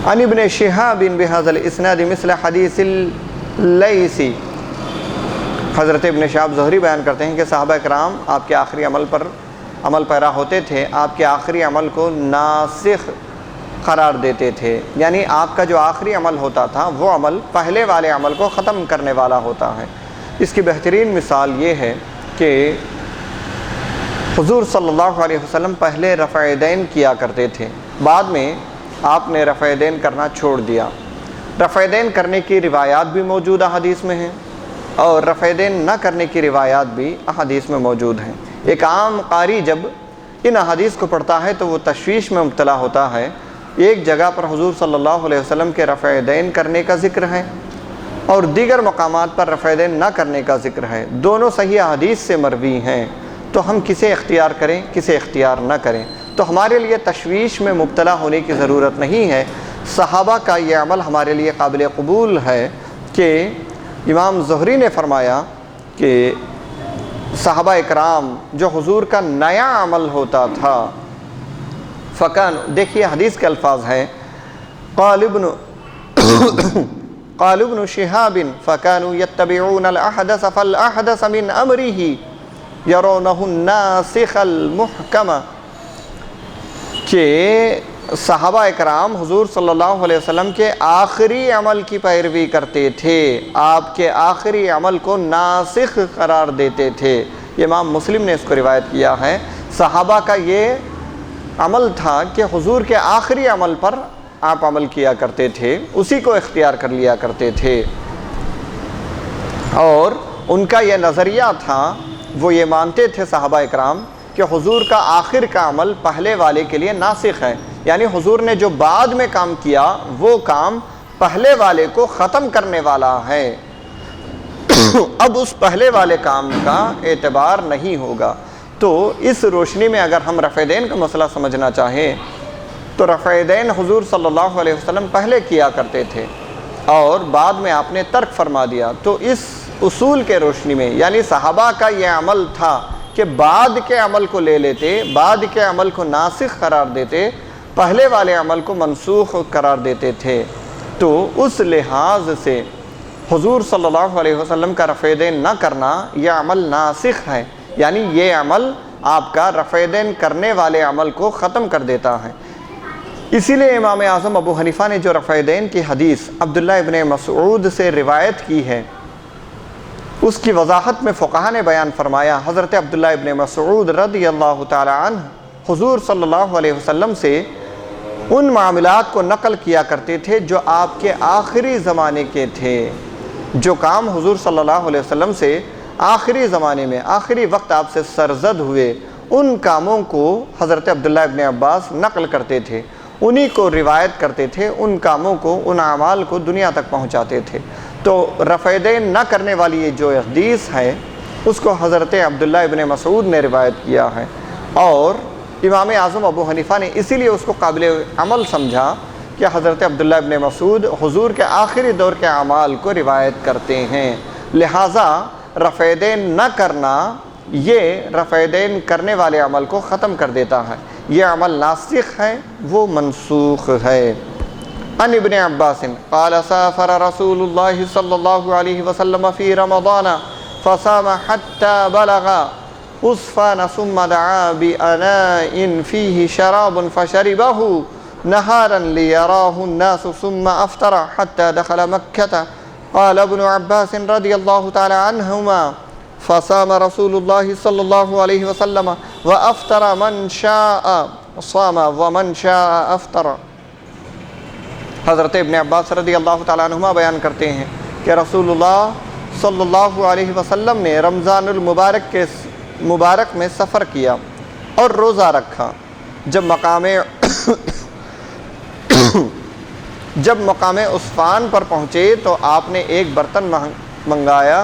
عن ابن شہاب بہذا الاسناد مثل حدیث اللیثی۔ حضرت ابن شہاب زہری بیان کرتے ہیں کہ صحابہ اکرام آپ کے آخری عمل پر عمل پیرا ہوتے تھے، آپ کے آخری عمل کو ناسخ قرار دیتے تھے، یعنی آپ کا جو آخری عمل ہوتا تھا وہ عمل پہلے والے عمل کو ختم کرنے والا ہوتا ہے۔ اس کی بہترین مثال یہ ہے کہ حضور صلی اللہ علیہ وسلم پہلے رفع دین کیا کرتے تھے، بعد میں آپ نے رفع دین کرنا چھوڑ دیا۔ رفع دین کرنے کی روایات بھی موجود احادیث میں ہیں، اور رفع دین نہ کرنے کی روایات بھی احادیث میں موجود ہیں۔ ایک عام قاری جب ان احادیث کو پڑھتا ہے تو وہ تشویش میں مبتلا ہوتا ہے۔ ایک جگہ پر حضور صلی اللہ علیہ وسلم کے رفع دین کرنے کا ذکر ہے، اور دیگر مقامات پر رفع دین نہ کرنے کا ذکر ہے، دونوں صحیح احادیث سے مروی ہیں، تو ہم کسے اختیار کریں کسے اختیار نہ کریں؟ تو ہمارے لیے تشویش میں مبتلا ہونے کی ضرورت نہیں ہے۔ صحابہ کا یہ عمل ہمارے لیے قابل قبول ہے کہ امام زہری نے فرمایا کہ صحابہ اکرام جو حضور کا نیا عمل ہوتا تھا فکان، دیکھیے حدیث کے الفاظ ہیں، قال ابن شہاب فکانوا یتبعون الاحدث فالاحدث من امرہ یرونہ الناسخ المحکم، کہ صحابہ اکرام حضور صلی اللہ علیہ وسلم کے آخری عمل کی پیروی کرتے تھے، آپ کے آخری عمل کو ناسخ قرار دیتے تھے۔ امام مسلم نے اس کو روایت کیا ہے۔ صحابہ کا یہ عمل تھا کہ حضور کے آخری عمل پر آپ عمل کیا کرتے تھے، اسی کو اختیار کر لیا کرتے تھے، اور ان کا یہ نظریہ تھا، وہ یہ مانتے تھے صحابہ اکرام کہ حضور کا آخر کا عمل پہلے والے کے لیے ناسخ ہے، یعنی حضور نے جو بعد میں کام کیا وہ کام پہلے والے کو ختم کرنے والا ہے، اب اس پہلے والے کام کا اعتبار نہیں ہوگا۔ تو اس روشنی میں اگر ہم رفع دین کا مسئلہ سمجھنا چاہیں تو رفع دین حضور صلی اللہ علیہ وسلم پہلے کیا کرتے تھے اور بعد میں آپ نے ترک فرما دیا، تو اس اصول کے روشنی میں، یعنی صحابہ کا یہ عمل تھا کہ بعد کے عمل کو لے لیتے، بعد کے عمل کو ناسخ قرار دیتے، پہلے والے عمل کو منسوخ قرار دیتے تھے، تو اس لحاظ سے حضور صلی اللہ علیہ وسلم کا رفع دین نہ کرنا یہ عمل ناسخ ہے، یعنی یہ عمل آپ کا رفع دین کرنے والے عمل کو ختم کر دیتا ہے۔ اسی لیے امام اعظم ابو حنیفہ نے جو رفع دین کی حدیث عبداللہ ابن مسعود سے روایت کی ہے، اس کی وضاحت میں فقہاء نے بیان فرمایا، حضرت عبداللہ ابن مسعود رضی اللہ تعالی عنہ حضور صلی اللہ علیہ وسلم سے ان معاملات کو نقل کیا کرتے تھے جو آپ کے آخری زمانے کے تھے، جو کام حضور صلی اللہ علیہ وسلم سے آخری زمانے میں آخری وقت آپ سے سرزد ہوئے، ان کاموں کو حضرت عبداللہ ابن عباس نقل کرتے تھے، انہی کو روایت کرتے تھے، ان کاموں کو، ان اعمال کو دنیا تک پہنچاتے تھے۔ تو رفع دین نہ کرنے والی یہ جو حدیث ہے اس کو حضرت عبداللہ ابن مسعود نے روایت کیا ہے، اور امام اعظم ابو حنیفہ نے اسی لیے اس کو قابل عمل سمجھا کہ حضرت عبداللہ ابن مسعود حضور کے آخری دور کے اعمال کو روایت کرتے ہیں، لہٰذا رفع دین نہ کرنا یہ رفع دین کرنے والے عمل کو ختم کر دیتا ہے، یہ عمل ناسخ ہے، وہ منسوخ ہے۔ عن ابن عباس قال سافر رسول اللہ صلی اللہ علیہ وسلم فی رمضان فصام حتى بلغ عصفان ثم دعا بأناء فيه شراب فشربه نهارا ليراه الناس ثم أفطر حتى دخل مكة. قال ابن عباس رضي الله تعالى عنهما فصام رسول الله صلى الله عليه وسلم وأفطر من شاء صام ومن شاء أفطر. حضرت ابن عباس رضی اللہ تعالیٰ عنہما بیان کرتے ہیں کہ رسول اللہ صلی اللہ علیہ وسلم نے رمضان المبارک کے مبارک میں سفر کیا اور روزہ رکھا، جب مقام عصفان پر پہنچے تو آپ نے ایک برتن منگایا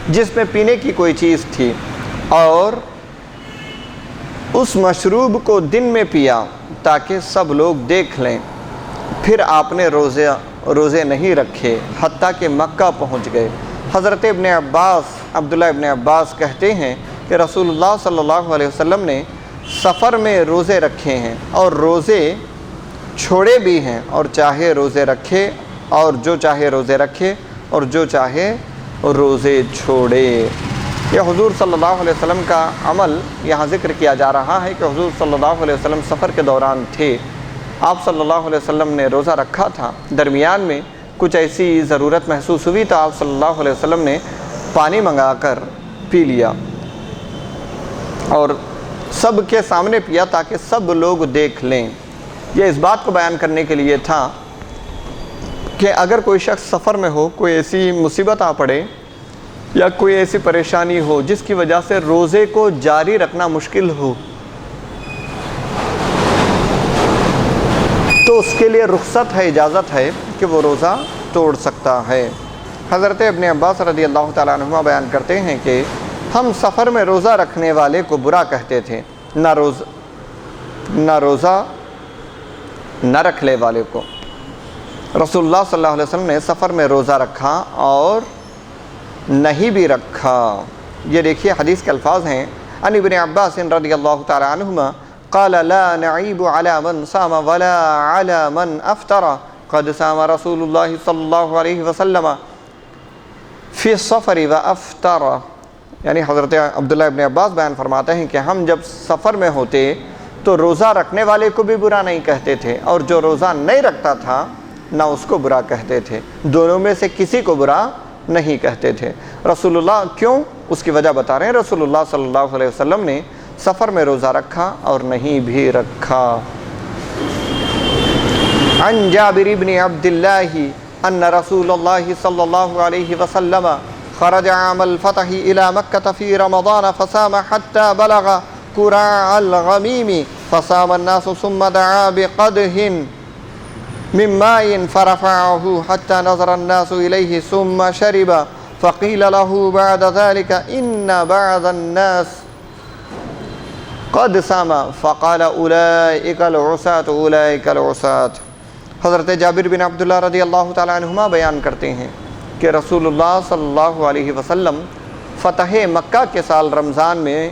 جس میں پینے کی کوئی چیز تھی، اور اس مشروب کو دن میں پیا تاکہ سب لوگ دیکھ لیں۔ پھر آپ نے روزے نہیں رکھے حتیٰ کہ مکہ پہنچ گئے۔ حضرت ابن عباس عبداللہ ابن عباس کہتے ہیں کہ رسول اللہ صلی اللہ علیہ وسلم نے سفر میں روزے رکھے ہیں اور روزے چھوڑے بھی ہیں، اور چاہے روزے رکھے اور جو چاہے روزے رکھے اور جو چاہے روزے چھوڑے۔ یہ حضور صلی اللہ علیہ وسلم کا عمل یہاں ذکر کیا جا رہا ہے کہ حضور صلی اللہ علیہ وسلم سفر کے دوران تھے، آپ صلی اللہ علیہ وسلم نے روزہ رکھا تھا، درمیان میں کچھ ایسی ضرورت محسوس ہوئی تو آپ صلی اللہ علیہ وسلم نے پانی منگا کر پی لیا اور سب کے سامنے پیا تاکہ سب لوگ دیکھ لیں۔ یہ اس بات کو بیان کرنے کے لیے تھا کہ اگر کوئی شخص سفر میں ہو، کوئی ایسی مصیبت آ پڑے یا کوئی ایسی پریشانی ہو جس کی وجہ سے روزے کو جاری رکھنا مشکل ہو، تو اس کے لیے رخصت ہے، اجازت ہے کہ وہ روزہ توڑ سکتا ہے۔ حضرت ابن عباس رضی اللہ تعالیٰ عنہما بیان کرتے ہیں کہ ہم سفر میں روزہ رکھنے والے کو برا کہتے تھے، نہ روزہ نہ رکھنے والے کو۔ رسول اللہ صلی اللہ علیہ وسلم نے سفر میں روزہ رکھا اور نہیں بھی رکھا۔ یہ دیکھیے حدیث کے الفاظ ہیں، عن ابن عباس رضی اللہ تعالی عنہما قال لا نعیب علی من صام ولا علی من افطر قد صام رسول اللہ صلی اللہ علیہ وسلم فی السفر و افطر۔ یعنی حضرت عبداللہ ابن عباس بیان فرماتے ہیں کہ ہم جب سفر میں ہوتے تو روزہ رکھنے والے کو بھی برا نہیں کہتے تھے، اور جو روزہ نہیں رکھتا تھا نہ اس کو برا کہتے تھے، دونوں میں سے کسی کو برا نہیں کہتے تھے۔ رسول اللہ کیوں؟ اس کی وجہ بتا رہے ہیں، رسول اللہ صلی اللہ علیہ وسلم نے سفر میں روزہ رکھا اور نہیں بھی رکھا۔ عن جابر بن عبداللہ ان رسول اللہ صلی اللہ علیہ وسلم خرج عام الفتح الى مکہ فی رمضان فصام حتى بلغ قراع الغمیم فصام الناس ثم دعا بقدح من ماء فرفعه حتى نظر الناس إليه ثم شرب فقيل له بعد ذلك إن بعض الناس قد سام فقال أولئك العصاة أولئك العصاة۔ حضرت جابر بن عبداللہ رضی اللہ تعالیٰ عنہما بیان کرتے ہیں کہ رسول اللہ صلی اللہ علیہ وسلم فتح مکہ کے سال رمضان میں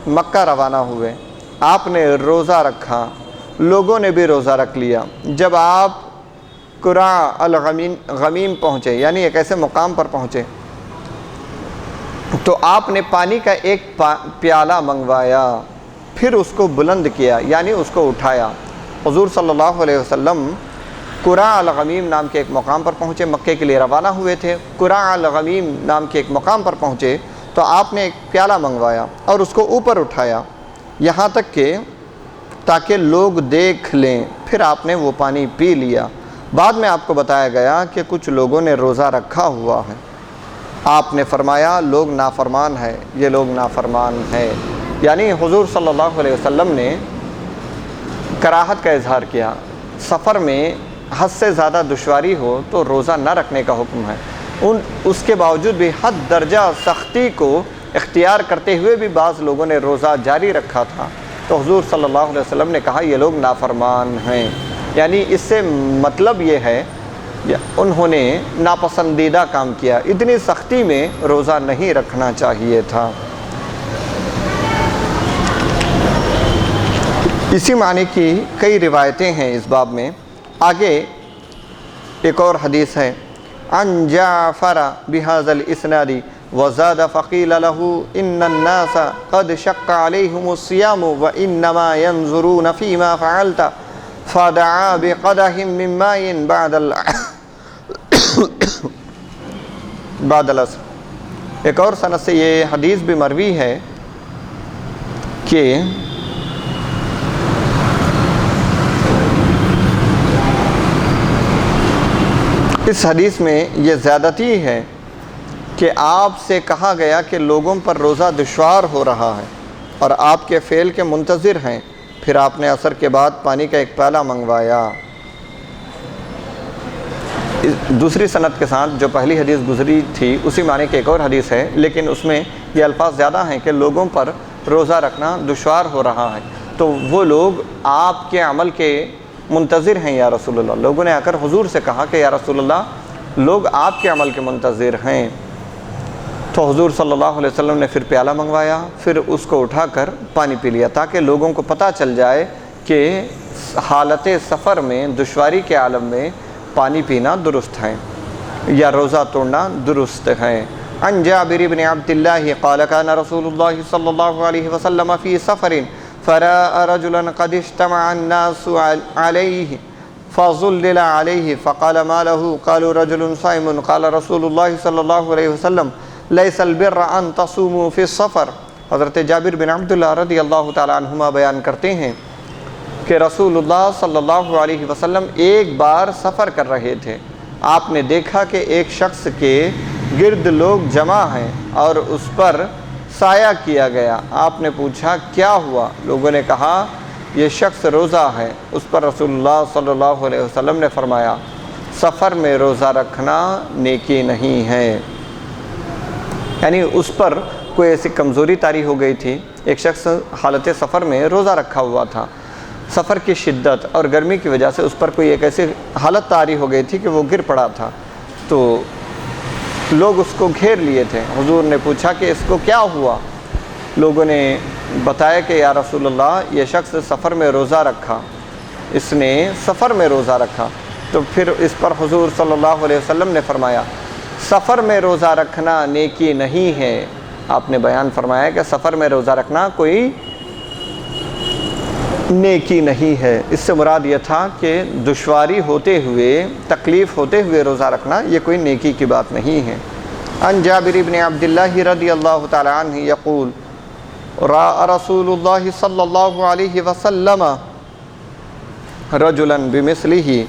مکہ روانہ ہوئے۔ آپ نے روزہ رکھا، لوگوں نے بھی روزہ رکھ لیا۔ جب آپ قراع الغمیم پہنچے، یعنی ایک ایسے مقام پر پہنچے، تو آپ نے پانی کا ایک پیالہ منگوایا، پھر اس کو بلند کیا، یعنی اس کو اٹھایا۔ حضور صلی اللہ علیہ وسلم قراع الغمیم نام کے ایک مقام پر پہنچے، مکے کے لیے روانہ ہوئے تھے۔ قراع الغمیم نام کے ایک مقام پر پہنچے تو آپ نے ایک پیالہ منگوایا اور اس کو اوپر اٹھایا، یہاں تک کہ تاکہ لوگ دیکھ لیں، پھر آپ نے وہ پانی پی لیا۔ بعد میں آپ کو بتایا گیا کہ کچھ لوگوں نے روزہ رکھا ہوا ہے۔ آپ نے فرمایا لوگ نافرمان ہیں، یہ لوگ نافرمان ہیں، یعنی حضور صلی اللہ علیہ وسلم نے کراہت کا اظہار کیا۔ سفر میں حد سے زیادہ دشواری ہو تو روزہ نہ رکھنے کا حکم ہے۔ اس کے باوجود بھی حد درجہ سختی کو اختیار کرتے ہوئے بھی بعض لوگوں نے روزہ جاری رکھا تھا، تو حضور صلی اللہ علیہ وسلم نے کہا یہ لوگ نافرمان ہیں، یعنی اس سے مطلب یہ ہے انہوں نے ناپسندیدہ کام کیا، اتنی سختی میں روزہ نہیں رکھنا چاہیے تھا۔ اسی معنی کی کئی روایتیں ہیں اس باب میں۔ آگے ایک اور حدیث ہے، عن جعفر بهذا الاسناد وزاد فقيل له ان الناس قد شق عليهم الصيام وانما ينظرون فيما فعلت فدعا بقدح من ماء بعد العصر۔ ایک اور سند سے یہ حدیث بھی مروی ہے کہ اس حدیث میں یہ زیادتی ہے کہ آپ سے کہا گیا کہ لوگوں پر روزہ دشوار ہو رہا ہے اور آپ کے فعل کے منتظر ہیں، پھر آپ نے عصر کے بعد پانی کا ایک پیالہ منگوایا۔ دوسری سند کے ساتھ جو پہلی حدیث گزری تھی اسی معنی کی ایک اور حدیث ہے، لیکن اس میں یہ الفاظ زیادہ ہیں کہ لوگوں پر روزہ رکھنا دشوار ہو رہا ہے، تو وہ لوگ آپ کے عمل کے منتظر ہیں یا رسول اللہ۔ لوگوں نے آ کر حضور سے کہا کہ یا رسول اللہ لوگ آپ کے عمل کے منتظر ہیں، تو حضور صلی اللہ علیہ وسلم نے پھر پیالہ منگوایا، پھر اس کو اٹھا کر پانی پی لیا، تاکہ لوگوں کو پتہ چل جائے کہ حالت سفر میں دشواری کے عالم میں پانی پینا درست ہے یا روزہ توڑنا درست ہے۔ عن جابر بن عبداللہ قال كان رسول اللہ صلی اللہ علیہ وسلم فی سفر فرأى رجلا قد اجتمع الناس عليه فظلل عليه فقال ما له قالوا رجل صائم قال رسول الله صلی اللہ علیہ وسلم ليس البر ان تصوموا في السفر۔ حضرت جابر بن عبداللہ رضی اللہ تعالیٰ عنہما بیان کرتے ہیں کہ رسول اللہ صلی اللہ علیہ وسلم ایک بار سفر کر رہے تھے، آپ نے دیکھا کہ ایک شخص کے گرد لوگ جمع ہیں اور اس پر سایہ کیا گیا۔ آپ نے پوچھا کیا ہوا؟ لوگوں نے کہا یہ شخص روزہ ہے۔ اس پر رسول اللہ صلی اللہ علیہ وسلم نے فرمایا سفر میں روزہ رکھنا نیکی نہیں ہے، یعنی اس پر کوئی ایسی کمزوری طاری ہو گئی تھی، ایک شخص حالت سفر میں روزہ رکھا ہوا تھا، سفر کی شدت اور گرمی کی وجہ سے اس پر کوئی ایک ایسی حالت طاری ہو گئی تھی کہ وہ گر پڑا تھا، تو لوگ اس کو گھیر لیے تھے۔ حضور نے پوچھا کہ اس کو کیا ہوا؟ لوگوں نے بتایا کہ یا رسول اللہ یہ شخص سفر میں روزہ رکھا، اس نے سفر میں روزہ رکھا۔ تو پھر اس پر حضور صلی اللہ علیہ وسلم نے فرمایا سفر میں روزہ رکھنا نیکی نہیں ہے۔ آپ نے بیان فرمایا کہ سفر میں روزہ رکھنا کوئی نیکی نہیں ہے۔ اس سے مراد یہ تھا کہ دشواری ہوتے ہوئے، تکلیف ہوتے ہوئے روزہ رکھنا یہ کوئی نیکی کی بات نہیں ہے۔ عن جابر بن عبداللہ رضی اللہ تعالی عنہ یقول رأى رسول اللہ صلی اللہ علیہ وسلم رجلا بمثلہ۔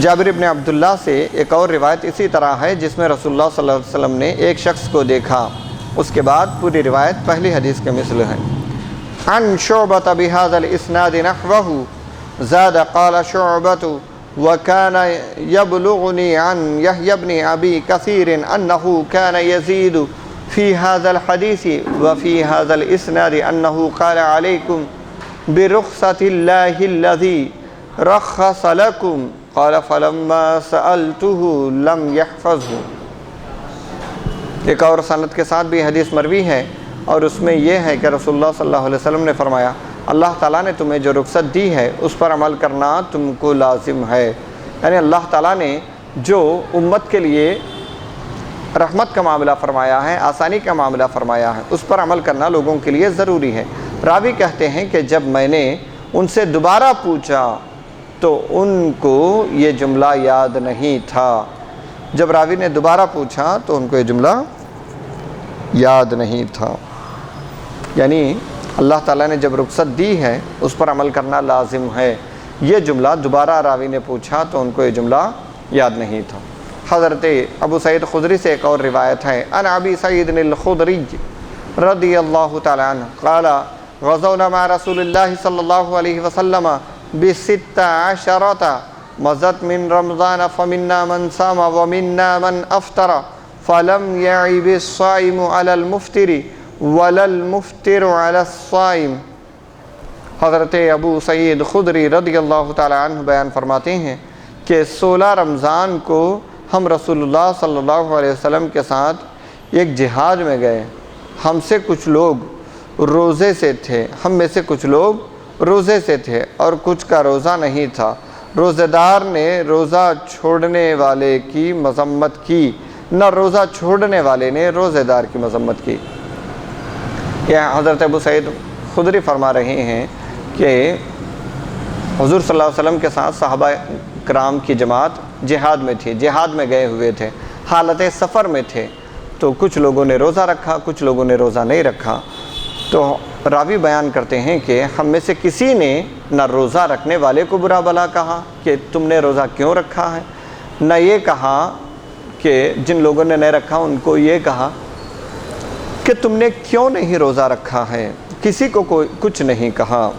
جابر بن عبداللہ سے ایک اور روایت اسی طرح ہے جس میں رسول اللہ صلی اللہ علیہ وسلم نے ایک شخص کو دیکھا، اس کے بعد پوری روایت پہلی حدیث کے مثل ہے۔ عن شعبة بهذا الاسناد نحوه زاد قال شعبة وكان يبلغني عن يحيى بن ابي كثير انه كان يزيد في هذا الحديث وفي هذا الاسناد انه قال عليكم برخصة الله الذي رخص لكم قال فلما سألته لم يحفظه۔ ایک اور سند کے ساتھ بھی حدیث مروی ہے اور اس میں یہ ہے کہ رسول اللہ صلی اللہ علیہ وسلم نے فرمایا اللہ تعالیٰ نے تمہیں جو رخصت دی ہے اس پر عمل کرنا تم کو لازم ہے، یعنی اللہ تعالیٰ نے جو امت کے لیے رحمت کا معاملہ فرمایا ہے، آسانی کا معاملہ فرمایا ہے، اس پر عمل کرنا لوگوں کے لیے ضروری ہے۔ راوی کہتے ہیں کہ جب میں نے ان سے دوبارہ پوچھا تو ان کو یہ جملہ یاد نہیں تھا۔ جب راوی نے دوبارہ پوچھا تو ان کو یہ جملہ یاد نہیں تھا، یعنی اللہ تعالیٰ نے جب رخصت دی ہے اس پر عمل کرنا لازم ہے، یہ جملہ دوبارہ راوی نے پوچھا تو ان کو یہ جملہ یاد نہیں تھا۔ حضرت ابو سعید خدری سے ایک اور روایت ہے عن ابی سعید الخدری رضی اللہ تعالی عنہ قال غزونا مع رسول اللہ صلی اللہ علیہ وسلم بست عشرۃ مضت من رمضان فمنا من صام ومنا من افطر فلم يعب الصائم على المفطر ولا المفطر على الصائم۔ حضرت ابو سعید خدری رضی اللہ تعالی عنہ بیان فرماتے ہیں کہ 16 رمضان کو ہم رسول اللہ صلی اللہ علیہ وسلم کے ساتھ ایک جہاد میں گئے، ہم سے کچھ لوگ روزے سے تھے، ہم میں سے کچھ لوگ روزے سے تھے اور کچھ کا روزہ نہیں تھا۔ روزہ دار نے روزہ چھوڑنے والے کی مذمت کی، نہ روزہ چھوڑنے والے نے روزہ دار کی مذمت کی۔ یہ حضرت ابو سعید خدری فرما رہے ہیں کہ حضور صلی اللہ علیہ وسلم کے ساتھ صحابہ کرام کی جماعت جہاد میں تھی، جہاد میں گئے ہوئے تھے، حالت سفر میں تھے، تو کچھ لوگوں نے روزہ رکھا، کچھ لوگوں نے روزہ نہیں رکھا۔ تو راوی بیان کرتے ہیں کہ ہم میں سے کسی نے نہ روزہ رکھنے والے کو برا بھلا کہا کہ تم نے روزہ کیوں رکھا ہے، نہ یہ کہا کہ جن لوگوں نے نہیں رکھا ان کو یہ کہا کہ تم نے کیوں نہیں روزہ رکھا ہے، کسی کو کوئی کچھ نہیں کہا۔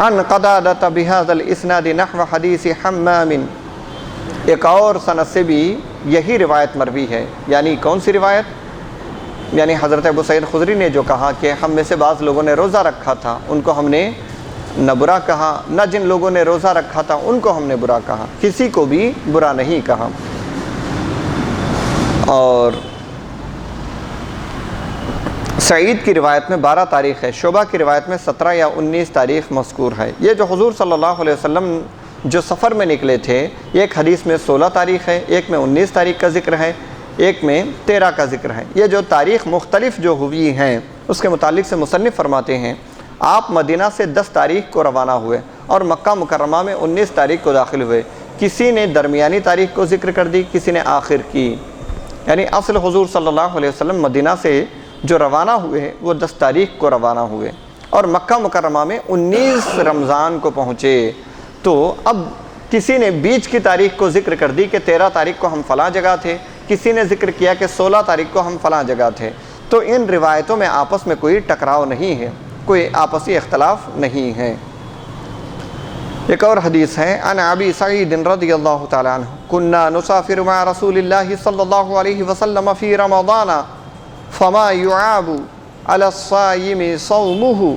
عن قتادہ بہذا الاسناد نحو حدیث حمام، ایک اور سند سے بھی یہی روایت مروی ہے، یعنی کون سی روایت؟ یعنی حضرت ابو سعید خدری نے جو کہا کہ ہم میں سے بعض لوگوں نے روزہ رکھا تھا ان کو ہم نے نہ برا کہا، نہ جن لوگوں نے روزہ رکھا تھا ان کو ہم نے برا کہا، کسی کو بھی برا نہیں کہا۔ اور سعید کی روایت میں 12 تاریخ ہے، شعبہ کی روایت میں 17 یا 19 تاریخ مذکور ہے۔ یہ جو حضور صلی اللہ علیہ وسلم جو سفر میں نکلے تھے، ایک حدیث میں 16 تاریخ ہے، ایک میں 19 تاریخ کا ذکر ہے، ایک میں 13 کا ذکر ہے۔ یہ جو تاریخ مختلف جو ہوئی ہیں اس کے متعلق سے مصنف فرماتے ہیں آپ مدینہ سے 10 تاریخ کو روانہ ہوئے اور مکہ مکرمہ میں 19 تاریخ کو داخل ہوئے، کسی نے درمیانی تاریخ کو ذکر کر دی، کسی نے آخر کی، یعنی اصل حضور صلی اللہ علیہ وسلم مدینہ سے جو روانہ ہوئے وہ 10 تاریخ کو روانہ ہوئے اور مکہ مکرمہ میں 19 رمضان کو پہنچے۔ تو اب کسی نے بیچ کی تاریخ کو ذکر کر دی کہ 13 تاریخ کو ہم فلاں جگہ تھے، کسی نے ذکر کیا کہ 16 تاریخ کو ہم فلاں جگہ تھے۔ تو ان روایتوں میں آپس میں کوئی ٹکراؤ نہیں ہے، کوئی آپسی اختلاف نہیں ہے۔ ایک اور حدیث ہے عن ابی سعید رضی اللہ تعالی عنہ كنا نسافر مع رسول اللہ صلی اللہ علیہ وسلم فی رمضان فما يعاب على الصائم صومه